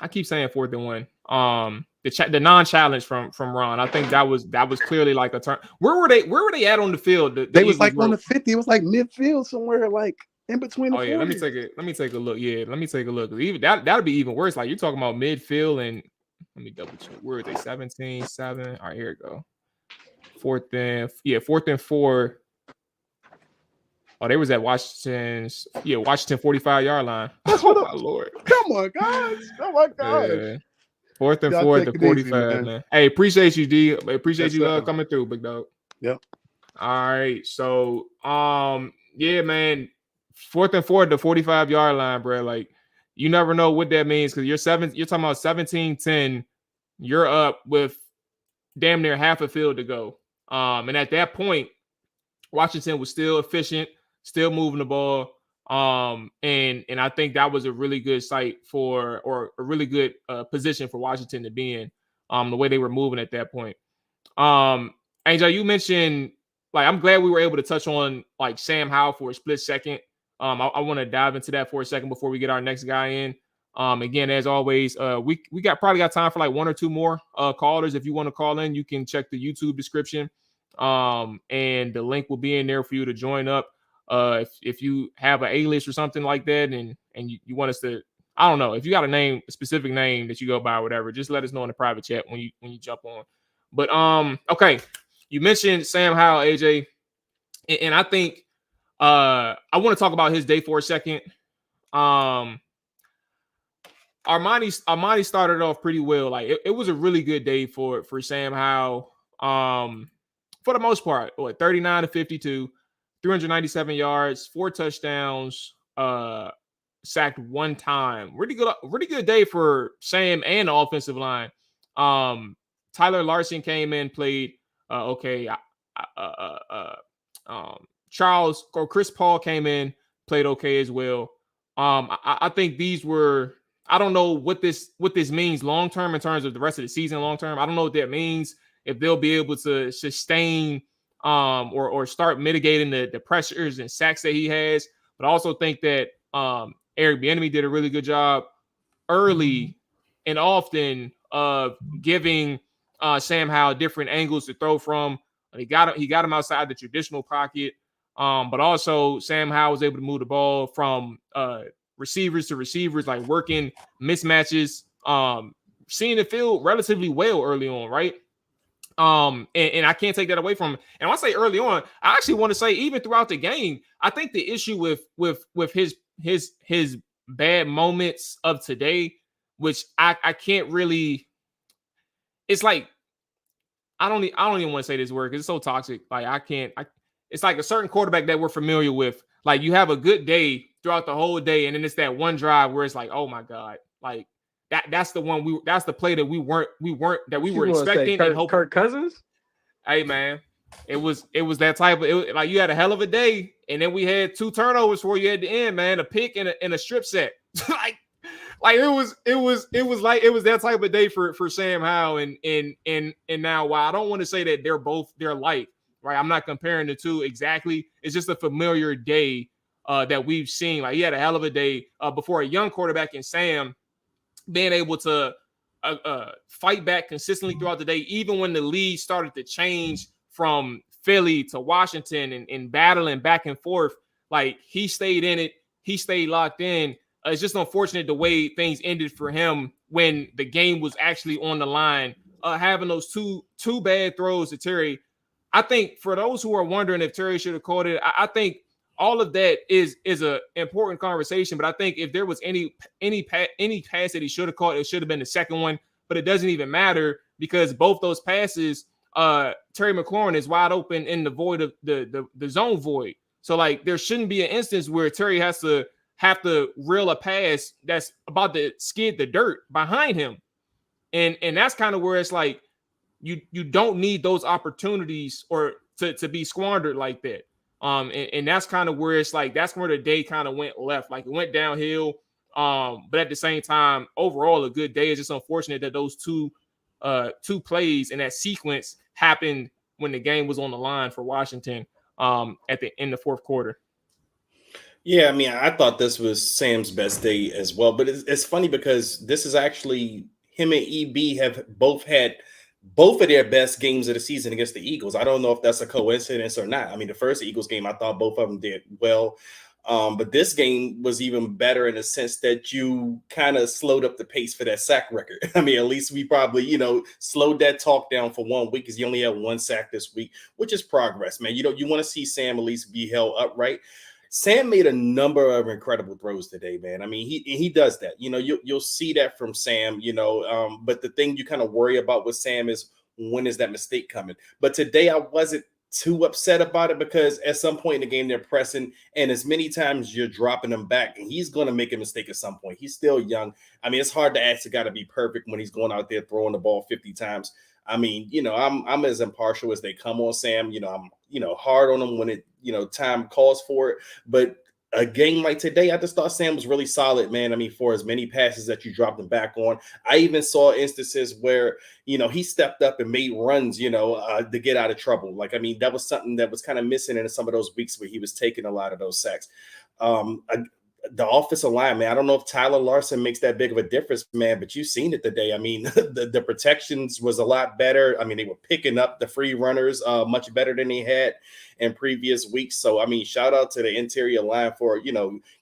Speaker 2: I keep saying 4th and 1. The non-challenge from Ron. I think that was clearly like a turn. Where were they at on the field? The
Speaker 6: They was
Speaker 2: Eagles
Speaker 6: like on the 50. It was like midfield somewhere, like in between the 40.
Speaker 2: Let me take a look. Yeah, let me take a look. Even that'd be even worse. Like you're talking about midfield, and let me double check. Where is they? 17-7. All right, here we go. 4th and 4. Oh, they was at Washington's 45-yard line. Oh my Lord.
Speaker 6: Come on, guys. Oh my gosh.
Speaker 2: Yeah. 4th and
Speaker 6: Y'all
Speaker 2: 4
Speaker 6: take
Speaker 2: to
Speaker 6: it easy,
Speaker 2: 45, man. Hey, appreciate you, D. Appreciate
Speaker 6: Yes,
Speaker 2: you
Speaker 6: sir.
Speaker 2: coming through, big dog.
Speaker 6: Yep.
Speaker 2: All right. So yeah, man. 4th and 4 to 45-yard line, bro. Like, you never know what that means because you're talking about 17-10. You're up with damn near half a field to go. And at that point, Washington was still efficient, still moving the ball. And I think that was a really good or a really good position for Washington to be in. The way they were moving at that point. Angel, you mentioned, like, I'm glad we were able to touch on like Sam Howell for a split second. I want to dive into that for a second before we get our next guy in. Again, as always, we probably got time for like 1 or 2 more callers. If you want to call in, you can check the YouTube description. And the link will be in there for you to join up. If you have an A-list or something like that, and you want us to, I don't know, if you got a specific name that you go by or whatever, just let us know in the private chat when you jump on. But okay, you mentioned Sam Howell, AJ, and I think I want to talk about his day for a second. Armani started off pretty well. Like it was a really good day for Sam Howell. For the most part, 39 to 52, 397 yards, 4 touchdowns, sacked 1 time. Really good day for Sam and the offensive line. Tyler Larson came in, played okay. Chris Paul came in, played okay as well. I think these were, I don't know what this means long term in terms of the rest of the season. Long term, I don't know what that means. If they'll be able to sustain or start mitigating the pressures and sacks that he has. But I also think that Eric Bieniemy did a really good job early and often of giving Sam Howell different angles to throw from. He got him outside the traditional pocket. But also Sam Howell was able to move the ball from receivers to receivers, like working mismatches, seeing the field relatively well early on, right? And I can't take that away from him. And when I say early on, I actually want to say even throughout the game, I think the issue with his bad moments of today, which I can't really, it's like I don't even want to say this word because it's so toxic. Like it's like a certain quarterback that we're familiar with. Like you have a good day throughout the whole day, and then it's that one drive where it's like, oh my God, like that's the play that we were expecting and hoping.
Speaker 4: Kirk Cousins?
Speaker 2: Hey man, it was that type of like you had a hell of a day, and then we had 2 turnovers for you at the end, man, a pick and a strip set. like it was that type of day for Sam Howell and now while I don't want to say that they're like, right? I'm not comparing the two exactly. It's just a familiar day that we've seen. Like he had a hell of a day before a young quarterback in Sam being able to fight back consistently throughout the day, even when the lead started to change from Philly to Washington and battling back and forth. Like he stayed in it. He stayed locked in. It's just unfortunate the way things ended for him when the game was actually on the line. Having those two bad throws to Terry. I think for those who are wondering if Terry should have called it, I think all of that is a important conversation. But I think if there was any pass that he should have caught, it should have been the second one. But it doesn't even matter because both those passes, Terry McLaurin is wide open in the void of the zone void. So like there shouldn't be an instance where Terry have to reel a pass that's about to skid the dirt behind him. And that's kind of where it's like you don't need those opportunities or to be squandered like that. And that's kind of where it's like that's where the day kind of went left. Like it went downhill. But at the same time, overall, a good day. Is just unfortunate that those two plays in that sequence happened when the game was on the line for Washington in the fourth quarter.
Speaker 3: Yeah, I mean, I thought this was Sam's best day as well. But it's funny because this is actually him and EB have both had both of their best games of the season against the Eagles. I don't know if that's a coincidence or not. I mean, the first Eagles game, I thought both of them did well. But this game was even better in the sense that you kind of slowed up the pace for that sack record. I mean, at least we probably, slowed that talk down for 1 week because you only had one sack this week, which is progress, man. You want to see Sam at least be held upright. Sam made a number of incredible throws today, man. I mean, he does that. You'll see that from Sam. But the thing you kind of worry about with Sam is when is that mistake coming? But today I wasn't too upset about it because at some point in the game they're pressing, and as many times you're dropping him back, and he's going to make a mistake at some point. He's still young. I mean, it's hard to ask the guy to be perfect when he's going out there throwing the ball 50 times. I mean, I'm as impartial as they come on Sam. I'm hard on him when it time calls for it. But a game like today, I just thought Sam was really solid, man. I mean, for as many passes that you dropped him back on, I even saw instances where he stepped up and made runs, to get out of trouble. Like, I mean, that was something that was kind of missing in some of those weeks where he was taking a lot of those sacks. The offensive line, man, I don't know if Tyler Larson makes that big of a difference, man, but you've seen it today. I mean, the protections was a lot better. I mean, they were picking up the free runners much better than they had in previous weeks. So, I mean, shout out to the interior line for,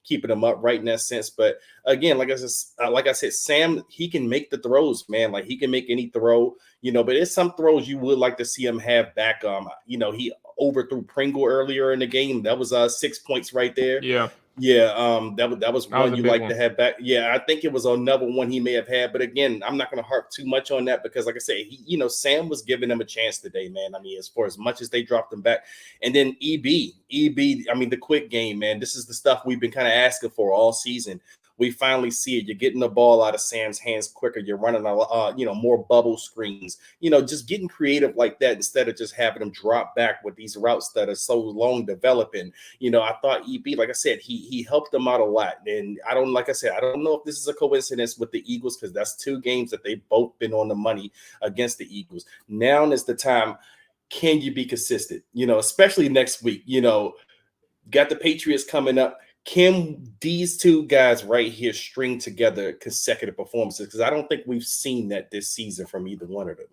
Speaker 3: keeping them upright in that sense. But again, like I said, Sam, he can make the throws, man. Like, he can make any throw, but there's some throws you would like to see him have back. He overthrew Pringle earlier in the game. That was 6 points right there.
Speaker 2: Yeah.
Speaker 3: Yeah, that was one you like
Speaker 2: one
Speaker 3: to have back. Yeah, I think it was another one he may have had, but again, I'm not going to harp too much on that because, like I say, Sam was giving them a chance today, man. I mean, as much as they dropped them back, and then EB, I mean, the quick game, man. This is the stuff we've been kind of asking for all season. We finally see it. You're getting the ball out of Sam's hands quicker. You're running more bubble screens. Just getting creative like that instead of just having them drop back with these routes that are so long developing. I thought EB, like I said, he helped them out a lot. And I don't know if this is a coincidence with the Eagles because that's 2 games that they've both been on the money against the Eagles. Now is the time. Can you be consistent? Especially next week. Got the Patriots coming up. Can these 2 guys right here string together consecutive performances? Because I don't think we've seen that this season from either one of them.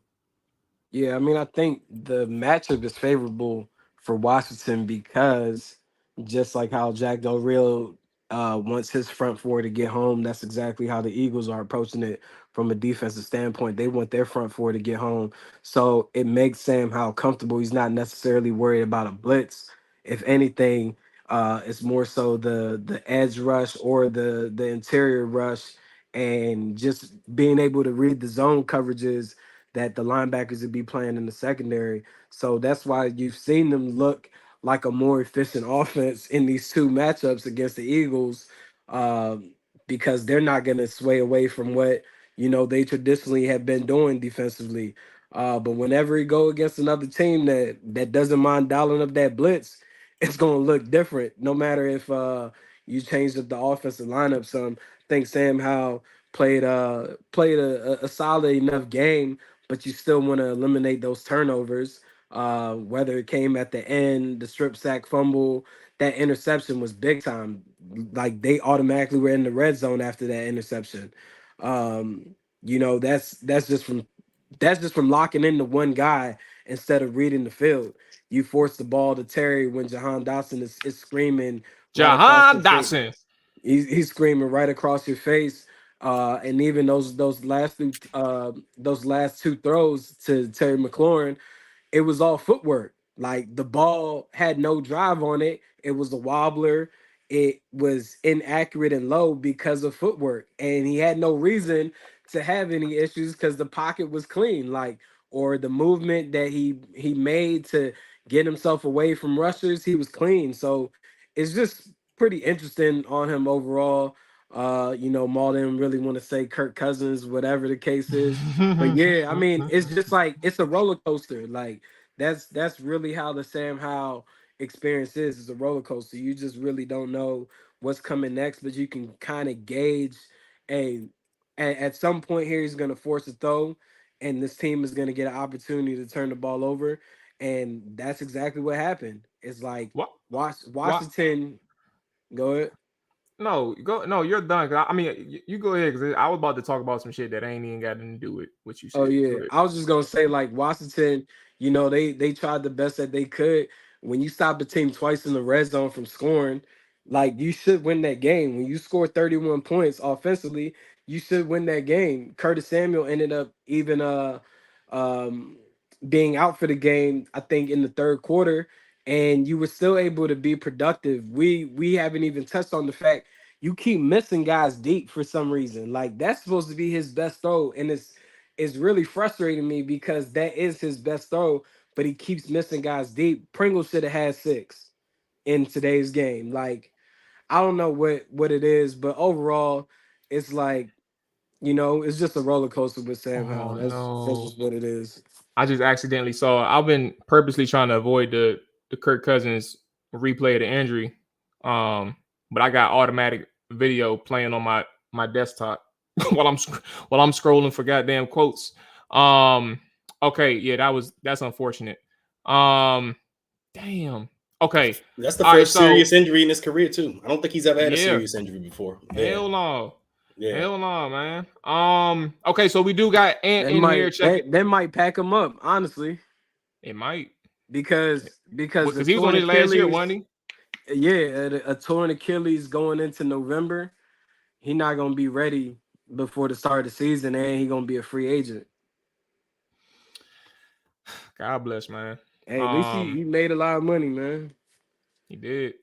Speaker 4: Yeah, I mean, I think the matchup is favorable for Washington because just like how Jack Del Rio wants his front four to get home, that's exactly how the Eagles are approaching it from a defensive standpoint. They want their front four to get home. So it makes Sam Howell comfortable. He's not necessarily worried about a blitz. If anything, it's more so the edge rush or the interior rush and just being able to read the zone coverages that the linebackers would be playing in the secondary. So that's why you've seen them look like a more efficient offense in these 2 matchups against the Eagles, because they're not going to sway away from what they traditionally have been doing defensively. But whenever you go against another team that doesn't mind dialing up that blitz, it's going to look different. No matter if you change up the offensive lineup some. I think Sam Howell played a solid enough game, but you still want to eliminate those turnovers. Whether it came at the end, the strip sack fumble, that interception was big time. Like they automatically were in the red zone after that interception. That's just from locking in the one guy instead of reading the field. You force the ball to Terry when Jahan Dotson is screaming right across
Speaker 2: Jahan
Speaker 4: your face.
Speaker 2: Dotson.
Speaker 4: He's screaming right across your face. And even those last 2 throws to Terry McLaurin, it was all footwork. Like the ball had no drive on it. It was a wobbler. It was inaccurate and low because of footwork. And he had no reason to have any issues because the pocket was clean. Like, or the movement that he made to get himself away from rushers, he was clean. So it's just pretty interesting on him overall. Maul didn't really want to say Kirk Cousins, whatever the case is. But yeah, I mean, it's just like it's a roller coaster. Like that's really how the Sam Howell experience is. It's a roller coaster. You just really don't know what's coming next, but you can kind of gauge a at some point here he's gonna force a throw, and this team is gonna get an opportunity to turn the ball over. And that's exactly what happened. It's like
Speaker 2: What?
Speaker 4: Washington Go ahead.
Speaker 2: No, go. No, you're done. I mean, you go ahead because I was about to talk about some shit that ain't even got nothing to do with what you
Speaker 4: Oh
Speaker 2: said.
Speaker 4: yeah,
Speaker 2: Go ahead.
Speaker 4: I was just gonna say like Washington, they tried the best that they could. When you stop the team twice in the red zone from scoring, like you should win that game. When you score 31 points offensively, you should win that game. Curtis Samuel ended up even um being out for the game, I think in the third quarter, and you were still able to be productive. We haven't even touched on the fact you keep missing guys deep for some reason. Like that's supposed to be his best throw, and it's really frustrating me because that is his best throw, but he keeps missing guys deep. Pringle should have had 6 in today's game. Like, I don't know what it is, but overall, it's like, it's just a roller coaster with Sam Howell.
Speaker 2: Oh
Speaker 4: That's
Speaker 2: no!
Speaker 4: just what it is.
Speaker 2: I just accidentally saw. I've been purposely trying to avoid the Kirk Cousins replay of the injury, but I got automatic video playing on my desktop while I'm scrolling for goddamn quotes. Okay, yeah, that's unfortunate. Damn. Okay.
Speaker 3: That's the
Speaker 2: All right.
Speaker 3: first
Speaker 2: So
Speaker 3: serious injury in his career too. I don't think he's ever had a
Speaker 2: yeah,
Speaker 3: serious injury before. Yeah,
Speaker 2: hell no.
Speaker 3: yeah.
Speaker 2: Hell no, man. Okay, so we do got Ant
Speaker 4: That
Speaker 2: in here.
Speaker 4: might
Speaker 2: Check it.
Speaker 4: that might pack him up, honestly,
Speaker 2: It might.
Speaker 4: because the
Speaker 2: Because he was on
Speaker 4: torn
Speaker 2: his last year,
Speaker 4: Achilles,
Speaker 2: wasn't he?
Speaker 4: yeah, a torn Achilles going into November, he not gonna be ready before the start of the season, and he gonna be a free agent.
Speaker 2: God bless, man.
Speaker 4: Hey, at least he made a lot of money, man.
Speaker 2: He did.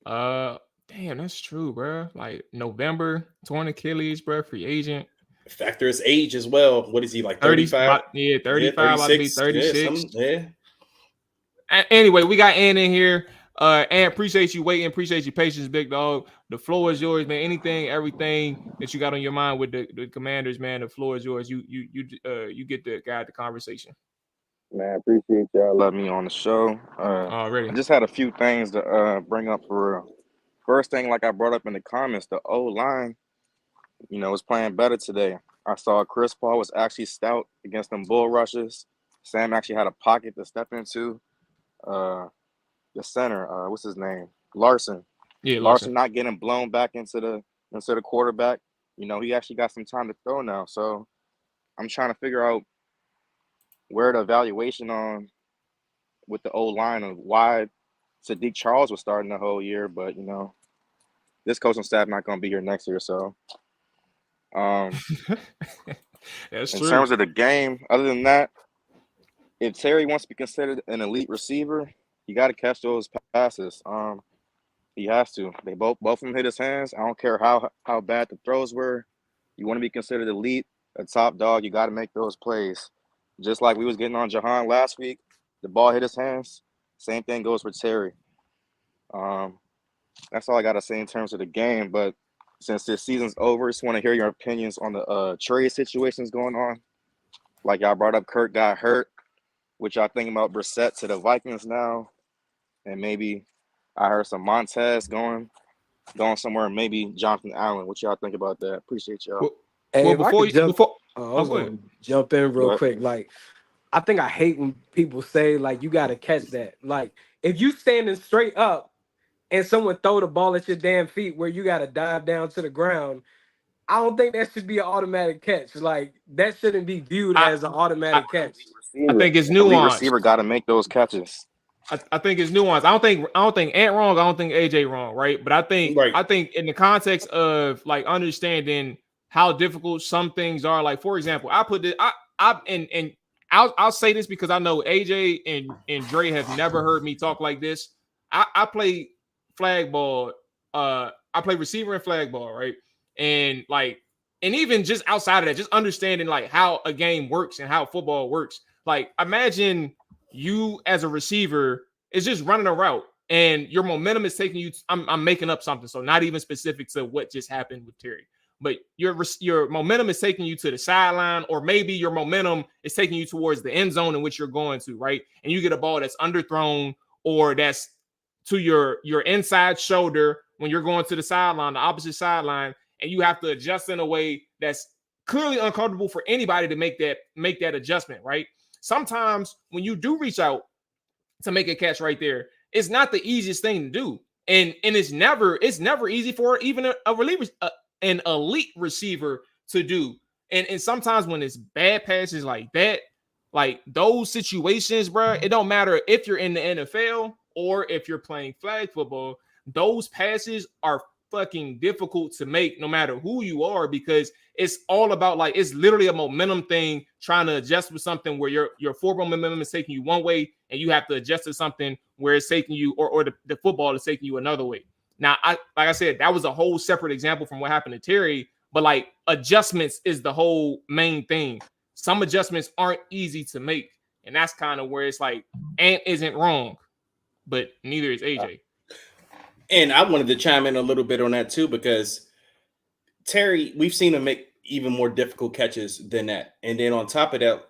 Speaker 2: Damn, that's true, bro. Like November, torn Achilles, bro. Free agent.
Speaker 3: Factor his age as well. What is he like?
Speaker 2: 30,
Speaker 3: 35?
Speaker 2: yeah, 35,
Speaker 3: Yeah,
Speaker 2: about to be
Speaker 3: 36.
Speaker 2: 36.
Speaker 3: Yeah.
Speaker 2: Anyway, we got Ant in here. Ant, appreciate you waiting, appreciate your patience, big dog. The floor is yours, man. Anything, everything that you got on your mind with the Commanders, man. The floor is yours. You get to guide the conversation.
Speaker 7: Man, I appreciate y'all letting me on the show.
Speaker 2: Already.
Speaker 7: I just had a few things to bring up for real. First thing, like I brought up in the comments, the O-line, was playing better today. I saw Chris Paul was actually stout against them bull rushes. Sam actually had a pocket to step into. The center, what's his name? Larson.
Speaker 2: Yeah,
Speaker 7: Larson not getting blown back into the quarterback. He actually got some time to throw now. So I'm trying to figure out where the evaluation on with the O-line of why Sadiq Charles was starting the whole year, but this coaching staff not going to be here next year. So,
Speaker 2: that's
Speaker 7: in
Speaker 2: true.
Speaker 7: terms of the game, other than that, if Terry wants to be considered an elite receiver, you got to catch those passes. He has to. They both of them hit his hands. I don't care how bad the throws were. You want to be considered elite, a top dog, you got to make those plays. Just like we was getting on Jahan last week, the ball hit his hands. Same thing goes for Terry. That's all I got to say in terms of the game. But since this season's over, just want to hear your opinions on the trade situations going on. Like y'all brought up, Kirk got hurt. What y'all thinking about Brissett to the Vikings now? And maybe I heard some Montez going somewhere. Maybe Jonathan Allen. What y'all think about that? Appreciate y'all.
Speaker 4: Hey, if I could jump, I
Speaker 2: go
Speaker 4: was
Speaker 2: ahead.
Speaker 4: gonna jump in real quick. Like, I think I hate when people say like you gotta catch that. Like, if you standing straight up and someone throw the ball at your damn feet where you gotta dive down to the ground, I don't think that should be an automatic catch. Like, that shouldn't be viewed as an automatic catch.
Speaker 2: I think it's
Speaker 7: The lead
Speaker 2: nuanced.
Speaker 7: receiver got to make those catches.
Speaker 2: I think it's nuanced. I don't think Ant wrong. I don't think AJ wrong, right? But I think in the context of like understanding how difficult some things are. Like, for example, I'll say this because I know AJ and Dre have never heard me talk like this. I play flag ball. I play receiver and flag ball, right? And even just outside of that, just understanding like how a game works and how football works. Like, imagine you as a receiver is just running a route and your momentum is taking you. I'm making up something, so not even specific to what just happened with Terry, but your momentum is taking you to the sideline, or maybe your momentum is taking you towards the end zone in which you're going to, right? And you get a ball that's underthrown or that's to your inside shoulder when you're going to the sideline, the opposite sideline, and you have to adjust in a way that's clearly uncomfortable for anybody to make that adjustment, right? Sometimes when you do reach out to make a catch right there, it's not the easiest thing to do. and it's never easy for even a reliever, an elite receiver to do. And sometimes when it's bad passes like that, like those situations, bro, it don't matter if you're in the NFL or if you're playing flag football. Those passes are fucking difficult to make no matter who you are, because it's all about, like, it's literally a momentum thing, trying to adjust with something where your forward momentum is taking you one way and you have to adjust to something where it's taking you, or the football is taking you another way. Now, like I said, that was a whole separate example from what happened to Terry, but like adjustments is the whole main thing. Some adjustments aren't easy to make, and that's kind of where it's like Ant isn't wrong, but neither is AJ.
Speaker 3: And I wanted to chime in a little bit on that too, because Terry, we've seen him make even more difficult catches than that. And then on top of that,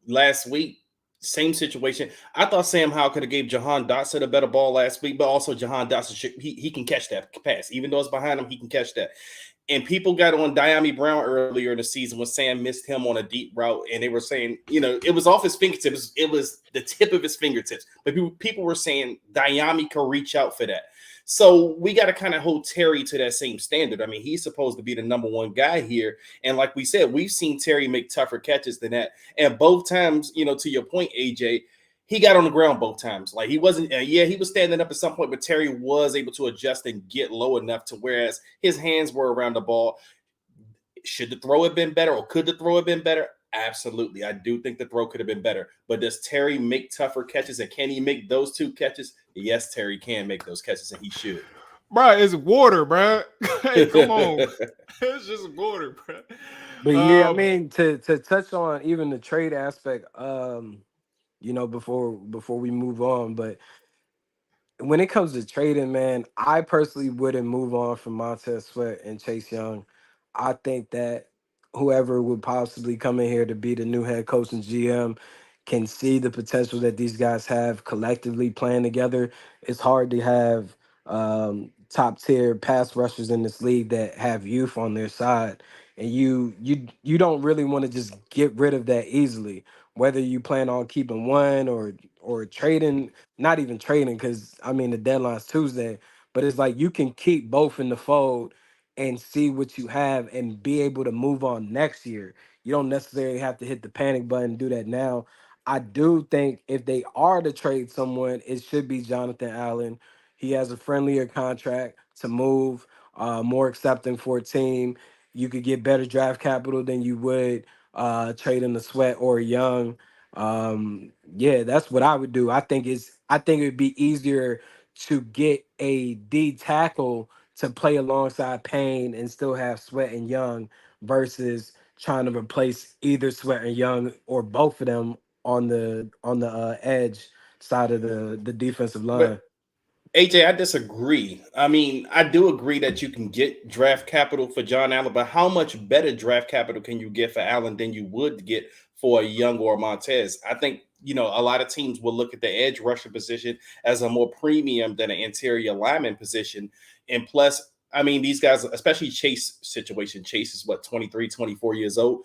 Speaker 3: last week, same situation. I thought Sam Howell could have gave Jahan Dotson a better ball last week, but also Jahan Dotson, he can catch that pass. Even though it's behind him, he can catch that. And people got on Diami Brown earlier in the season when Sam missed him on a deep route, and they were saying, it was off his fingertips. It was the tip of his fingertips. But people were saying Diami could reach out for that. So we got to kind of hold Terry to that same standard. I mean, he's supposed to be the number one guy here. And like we said, we've seen Terry make tougher catches than that. And both times, to your point, AJ, he got on the ground both times. Like he wasn't, he was standing up at some point, but Terry was able to adjust and get low enough to whereas his hands were around the ball. Should the throw have been better, or could the throw have been better? Absolutely. I do think the throw could have been better. But does Terry make tougher catches, and can he make those two catches? Yes, Terry can make those catches, and he should.
Speaker 2: Bro, it's water, bro. Hey, come on. It's just water, bro.
Speaker 4: But yeah, I mean, to touch on even the trade aspect, before we move on, but when it comes to trading, man, I personally wouldn't move on from Montez Sweat and Chase Young. I think that whoever would possibly come in here to be the new head coach and GM can see the potential that these guys have collectively playing together. It's hard to have top tier pass rushers in this league that have youth on their side, and you don't really want to just get rid of that easily. Whether you plan on keeping one or trading, not even trading, because I mean the deadline's Tuesday, but it's like you can keep both in the fold and see what you have and be able to move on next year. You don't necessarily have to hit the panic button and do that now. I do think if they are to trade someone, it should be Jonathan Allen. He has a friendlier contract to move, more accepting for a team. You could get better draft capital than you would trading the Sweat or Young. Yeah, that's what I would do. I think it'd be easier to get a D tackle to play alongside Payne and still have Sweat and Young versus trying to replace either Sweat and Young or both of them on the edge side of the defensive line.
Speaker 3: But AJ, I disagree. I mean, I do agree that you can get draft capital for John Allen, but how much better draft capital can you get for Allen than you would get for a Young or Montez? I think, a lot of teams will look at the edge rusher position as a more premium than an interior lineman position. And plus, I mean, these guys, especially Chase situation, Chase is 23, 24 years old.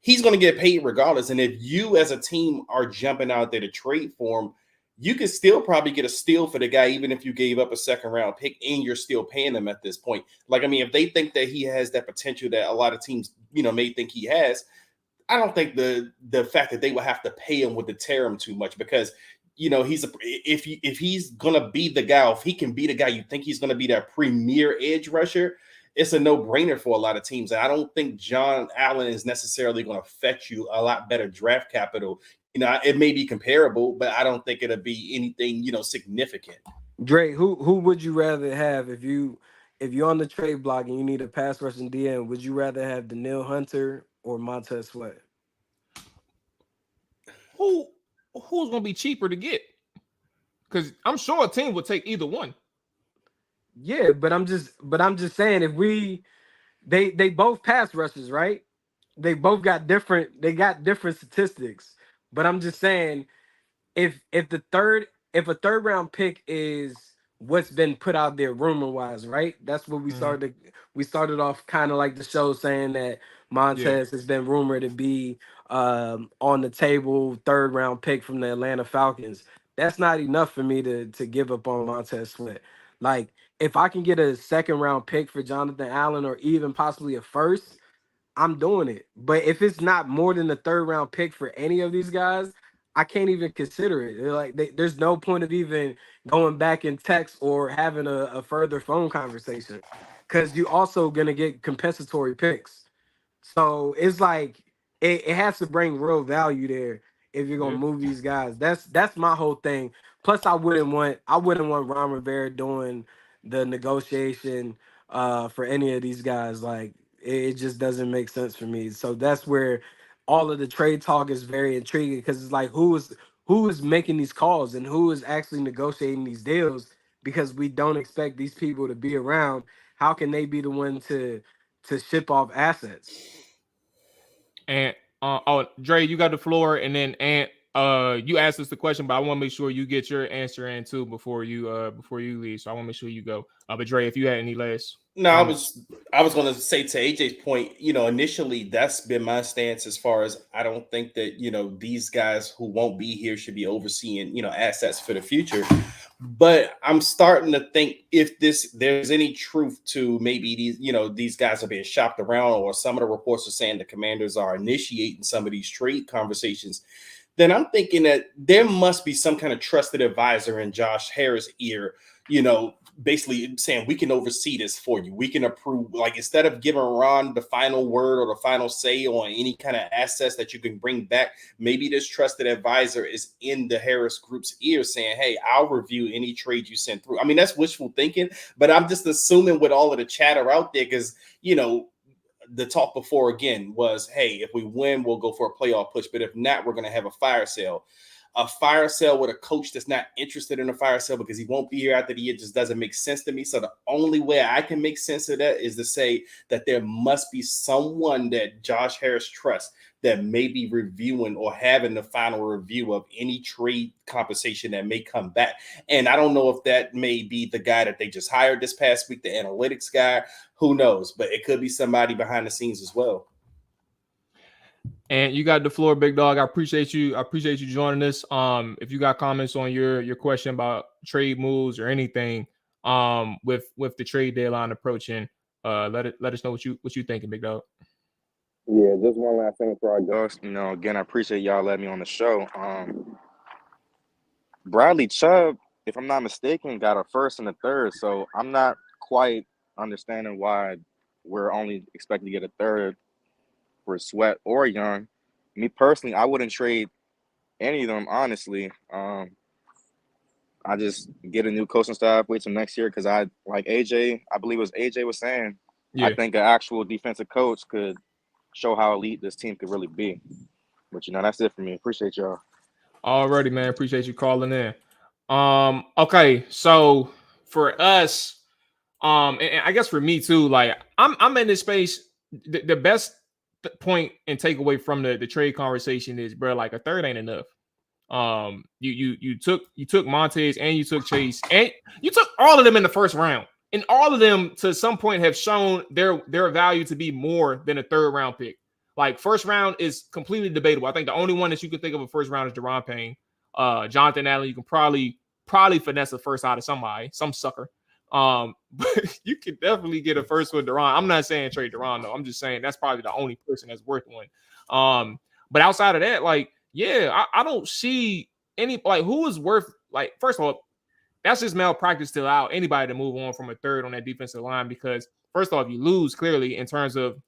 Speaker 3: He's going to get paid regardless. And if you as a team are jumping out there to trade for him, you could still probably get a steal for the guy, even if you gave up a second round pick and you're still paying him at this point. Like, I mean, if they think that he has that potential that a lot of teams, may think he has, I don't think the fact that they will have to pay him would deter him too much, because, if he's going to be the guy, if he can be the guy you think he's going to be that premier edge rusher, it's a no-brainer for a lot of teams. And I don't think John Allen is necessarily going to fetch you a lot better draft capital. It may be comparable, but I don't think it'll be anything, significant.
Speaker 4: Dre, who would you rather have if you're on the trade block and you need a pass rushing DM? Would you rather have Danielle Hunter or Montez Sweat?
Speaker 2: Who's gonna be cheaper to get? Because I'm sure a team would take either one.
Speaker 4: Yeah, but I'm just saying, if they both pass rushers, right? They both got different statistics. But I'm just saying, if a third round pick is what's been put out there rumor wise, right? That's what we started. We started off kind of like the show saying that Montez has been rumored to be on the table, third round pick from the Atlanta Falcons. That's not enough for me to give up on Montez Sweat. Like, if I can get a second round pick for Jonathan Allen or even possibly a first, I'm doing it. But if it's not more than the third round pick for any of these guys, I can't even consider it. There's no point of even going back in text or having a further phone conversation because you also gonna get compensatory picks. So it's like it has to bring real value there if you're gonna
Speaker 2: Yeah.
Speaker 4: move these guys. That's my whole thing. Plus, I wouldn't want Ron Rivera doing the negotiation for any of these guys. Like it just doesn't make sense for me. So that's where all of the trade talk is very intriguing because it's like who is making these calls and who is actually negotiating these deals because we don't expect these people to be around. How can they be the one to ship off assets?
Speaker 2: And Dre, you got the floor, and then you asked us the question, but I want to make sure you get your answer in too before you leave. So I want to make sure you go. But Dre, if you had any last
Speaker 3: No,
Speaker 2: comments.
Speaker 3: I was going to say to AJ's point, initially that's been my stance as far as I don't think that, these guys who won't be here should be overseeing, assets for the future. But I'm starting to think if there's any truth to maybe these guys are being shopped around, or some of the reports are saying the Commanders are initiating some of these trade conversations, then I'm thinking that there must be some kind of trusted advisor in Josh Harris' ear, basically saying we can oversee this for you. We can approve, like instead of giving Ron the final word or the final say on any kind of assets that you can bring back, maybe this trusted advisor is in the Harris group's ear saying, hey, I'll review any trade you send through. I mean, that's wishful thinking, but I'm just assuming with all of the chatter out there, because, the talk before again was, hey, if we win, we'll go for a playoff push. But if not, we're going to have a fire sale. A fire sale with a coach that's not interested in a fire sale because he won't be here after the year just doesn't make sense to me. So the only way I can make sense of that is to say that there must be someone that Josh Harris trusts that may be reviewing or having the final review of any trade compensation that may come back. And I don't know if that may be the guy that they just hired this past week, the analytics guy, who knows, but it could be somebody behind the scenes as well.
Speaker 2: And you got the floor, big dog. I appreciate you. I appreciate you joining us. If you got comments on your question about trade moves or anything, with the trade deadline approaching, let us know what you thinking, big dog.
Speaker 7: Yeah, just one last thing before I go. Again, I appreciate y'all letting me on the show. Bradley Chubb, if I'm not mistaken, got a first and a third, so I'm not quite understanding why we're only expected to get a third for Sweat or Young. Me personally, I wouldn't trade any of them, honestly. I just get a new coaching staff, wait till next year, because I believe it was AJ was saying,
Speaker 2: Yeah.
Speaker 7: I think an actual defensive coach could show how elite this team could really be. But that's it for me. Appreciate y'all.
Speaker 2: Alrighty, man. Appreciate you calling in. Okay, so for us, and I guess for me too, like I'm in this space. The best point and takeaway from the trade conversation is, bro, like a third ain't enough. You took Montez and you took Chase and you took all of them in the first round, and all of them to some point have shown their value to be more than a third round pick. Like first round is completely debatable. I think the only one that you can think of a first round is Deron Payne. Jonathan Allen, you can probably finesse a first out of somebody, some sucker. But you can definitely get a first with Deron. I'm not saying trade Deron though. I'm just saying that's probably the only person that's worth one. But outside of that, like, yeah, I don't see any, like, who is worth, like, first of all, that's just malpractice to allow anybody to move on from a third on that defensive line, because first off, you lose clearly in terms of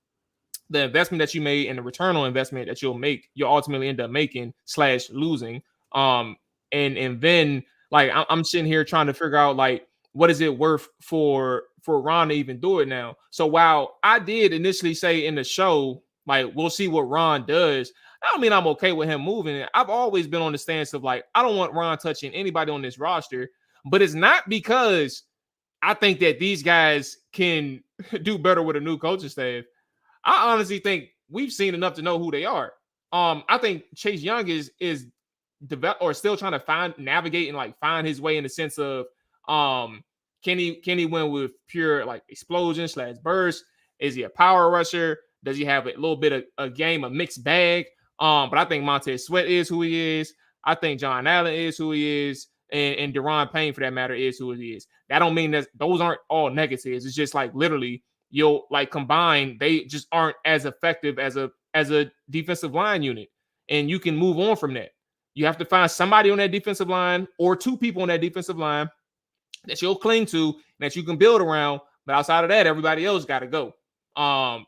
Speaker 2: the investment that you made and the return on investment that you'll ultimately end up making / losing. And then like I'm sitting here trying to figure out, like, what is it worth for Ron to even do it now? So while I did initially say in the show, like, we'll see what Ron does, I don't mean I'm okay with him moving. I've always been on the stance of, like, I don't want Ron touching anybody on this roster, but it's not because I think that these guys can do better with a new coaching staff. I honestly think we've seen enough to know who they are. I think Chase Young is develop or still trying to navigate and like find his way in the sense of can he win with pure like explosion / burst? Is he a power rusher? Does he have a little bit of a game, a mixed bag? But I think Montez Sweat is who he is. I think John Allen is who he is. and Deron Payne, for that matter, is who it is. That don't mean that those aren't all negatives. It's just like literally you'll like combine, they just aren't as effective as a defensive line unit, and you can move on from that. You have to find somebody on that defensive line or two people on that defensive line that you'll cling to and that you can build around. But outside of that, everybody else got to go.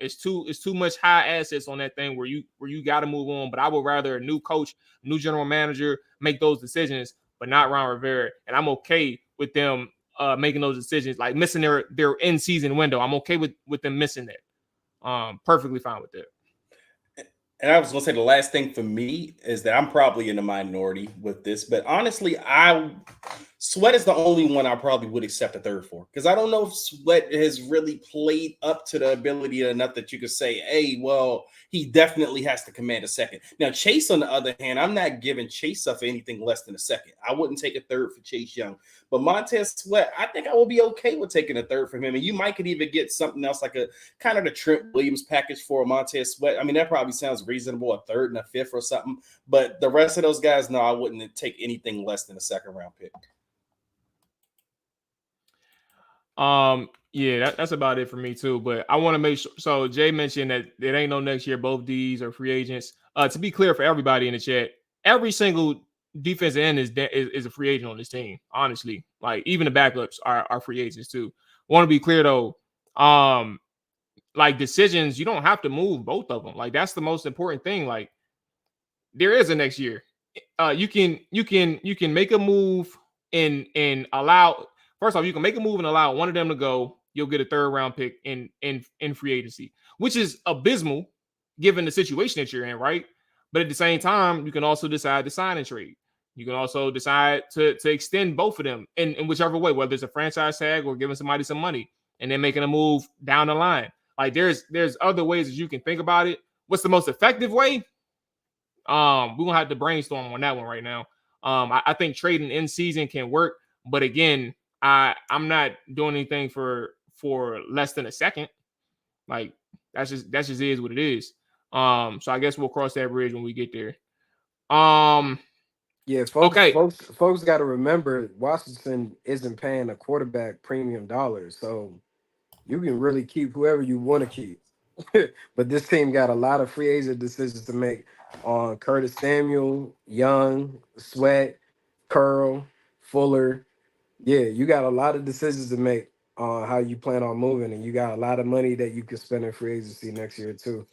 Speaker 2: It's too much high assets on that thing where you got to move on. But I would rather a new coach, new general manager make those decisions, but not Ron Rivera. And I'm okay with them making those decisions, like missing their in season window. I'm okay with them missing that. Perfectly fine with that.
Speaker 3: And I was going to say the last thing for me is that I'm probably in the minority with this, but honestly, Sweat is the only one I probably would accept a third for, because I don't know if Sweat has really played up to the ability enough that you could say, hey, well, he definitely has to command a second. Now, Chase, on the other hand, I'm not giving Chase up for anything less than a second. I wouldn't take a third for Chase Young. But Montez Sweat, I think I will be okay with taking a third from him. And you might could even get something else like a kind of the Trent Williams package for Montez Sweat. I mean, that probably sounds reasonable, a third and a fifth or something. But the rest of those guys, no, I wouldn't take anything less than a second round pick.
Speaker 2: Yeah, that's about it for me too. But I want to make sure. So Jay mentioned that there ain't no next year. Both D's are free agents. To be clear for everybody in the chat, every single defensive end is a free agent on this team. Honestly, like even the backups are free agents too. Want to be clear though. Like decisions, you don't have to move both of them. Like that's the most important thing. Like there is a next year. You can make a move and allow. First off, you can make a move and allow one of them to go. You'll get a third round pick in free agency, which is abysmal given the situation that you're in, right? But at the same time, you can also decide to sign and trade. You can also decide to extend both of them in whichever way, whether it's a franchise tag or giving somebody some money and then making a move down the line. Like there's other ways that you can think about it. What's the most effective way? We're gonna have to brainstorm on that one right now. I think trading in season can work, but again, I'm not doing anything for less than a second. Like that's just is what it is. So I guess we'll cross that bridge when we get there.
Speaker 4: Yeah, folks got to remember Washington isn't paying a quarterback premium dollars, so you can really keep whoever you want to keep. But this team got a lot of free agent decisions to make on Curtis Samuel, Young, Sweat, Curl, Fuller. Yeah, you got a lot of decisions to make on how you plan on moving, and you got a lot of money that you can spend in free agency next year too.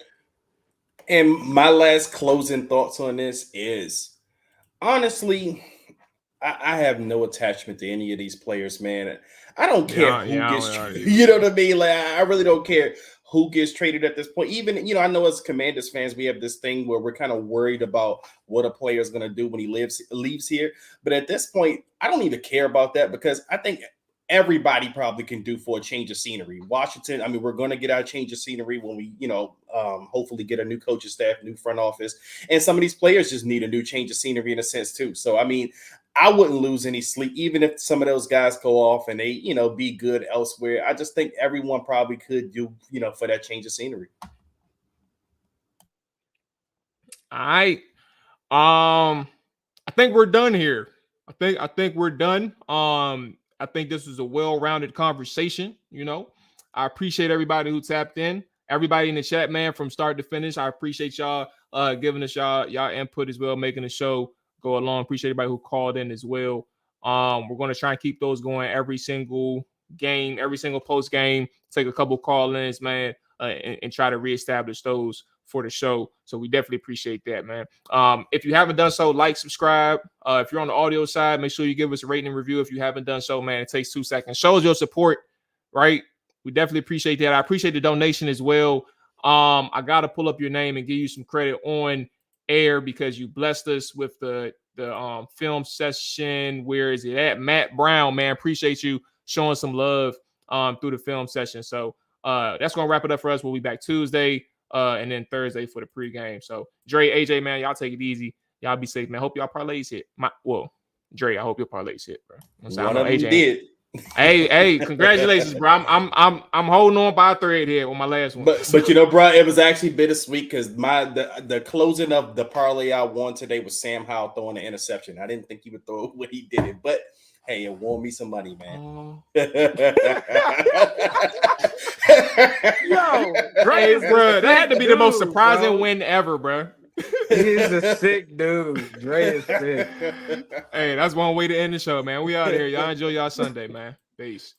Speaker 3: And my last closing thoughts on this is, honestly, I have no attachment to any of these players, man. I don't care who gets traded. You know what I mean? Like, I really don't care who gets traded at this point. Even, I know as Commanders fans, we have this thing where we're kind of worried about what a player is going to do when he leaves here. But at this point, I don't even care about that, because I think everybody probably can do for a change of scenery. Washington, I mean, we're going to get our change of scenery when we, hopefully get a new coaching staff, new front office. And some of these players just need a new change of scenery in a sense too. So, I mean, I wouldn't lose any sleep, even if some of those guys go off and they, be good elsewhere. I just think everyone probably could do, for that change of scenery.
Speaker 2: All right. I think we're done here. I think we're done. I think this was a well-rounded conversation. I appreciate everybody who tapped in. Everybody in the chat, man, from start to finish. I appreciate y'all giving us y'all input as well, making the show go along. Appreciate everybody who called in as well. We're going to try and keep those going every single game, every single post game. Take a couple call-ins, man, and try to reestablish those for the show. So we definitely appreciate that, man. If you haven't done so, like, subscribe. If you're on the audio side, make sure you give us a rating and review. If you haven't done so, man, it takes 2 seconds. Shows your support, right? We definitely appreciate that. I appreciate the donation as well. I got to pull up your name and give you some credit on air because you blessed us with the film session. Where is it at? Matt Brown, man, appreciate you showing some love through the film session. So that's going to wrap it up for us. We'll be back Tuesday and then Thursday for the pregame. So Dre, AJ, man, y'all take it easy. Y'all be safe, man. Hope y'all parlays hit. Dre, I hope your parlays hit, bro.
Speaker 3: One of them did.
Speaker 2: Hey, congratulations, bro. I'm holding on by a thread here on my last one.
Speaker 3: But you know, bro, it was actually bittersweet because the closing of the parlay I won today was Sam Howell throwing the interception. I didn't think he would throw it when he did it, but hey, it won me some money, man.
Speaker 4: Yo,
Speaker 2: Hey, bro, that had to be the most surprising
Speaker 4: bro.
Speaker 2: win ever, bro.
Speaker 4: He's a sick dude. Dre is sick.
Speaker 2: Hey, that's one way to end the show, man. We out here. Y'all enjoy y'all Sunday, man. Peace.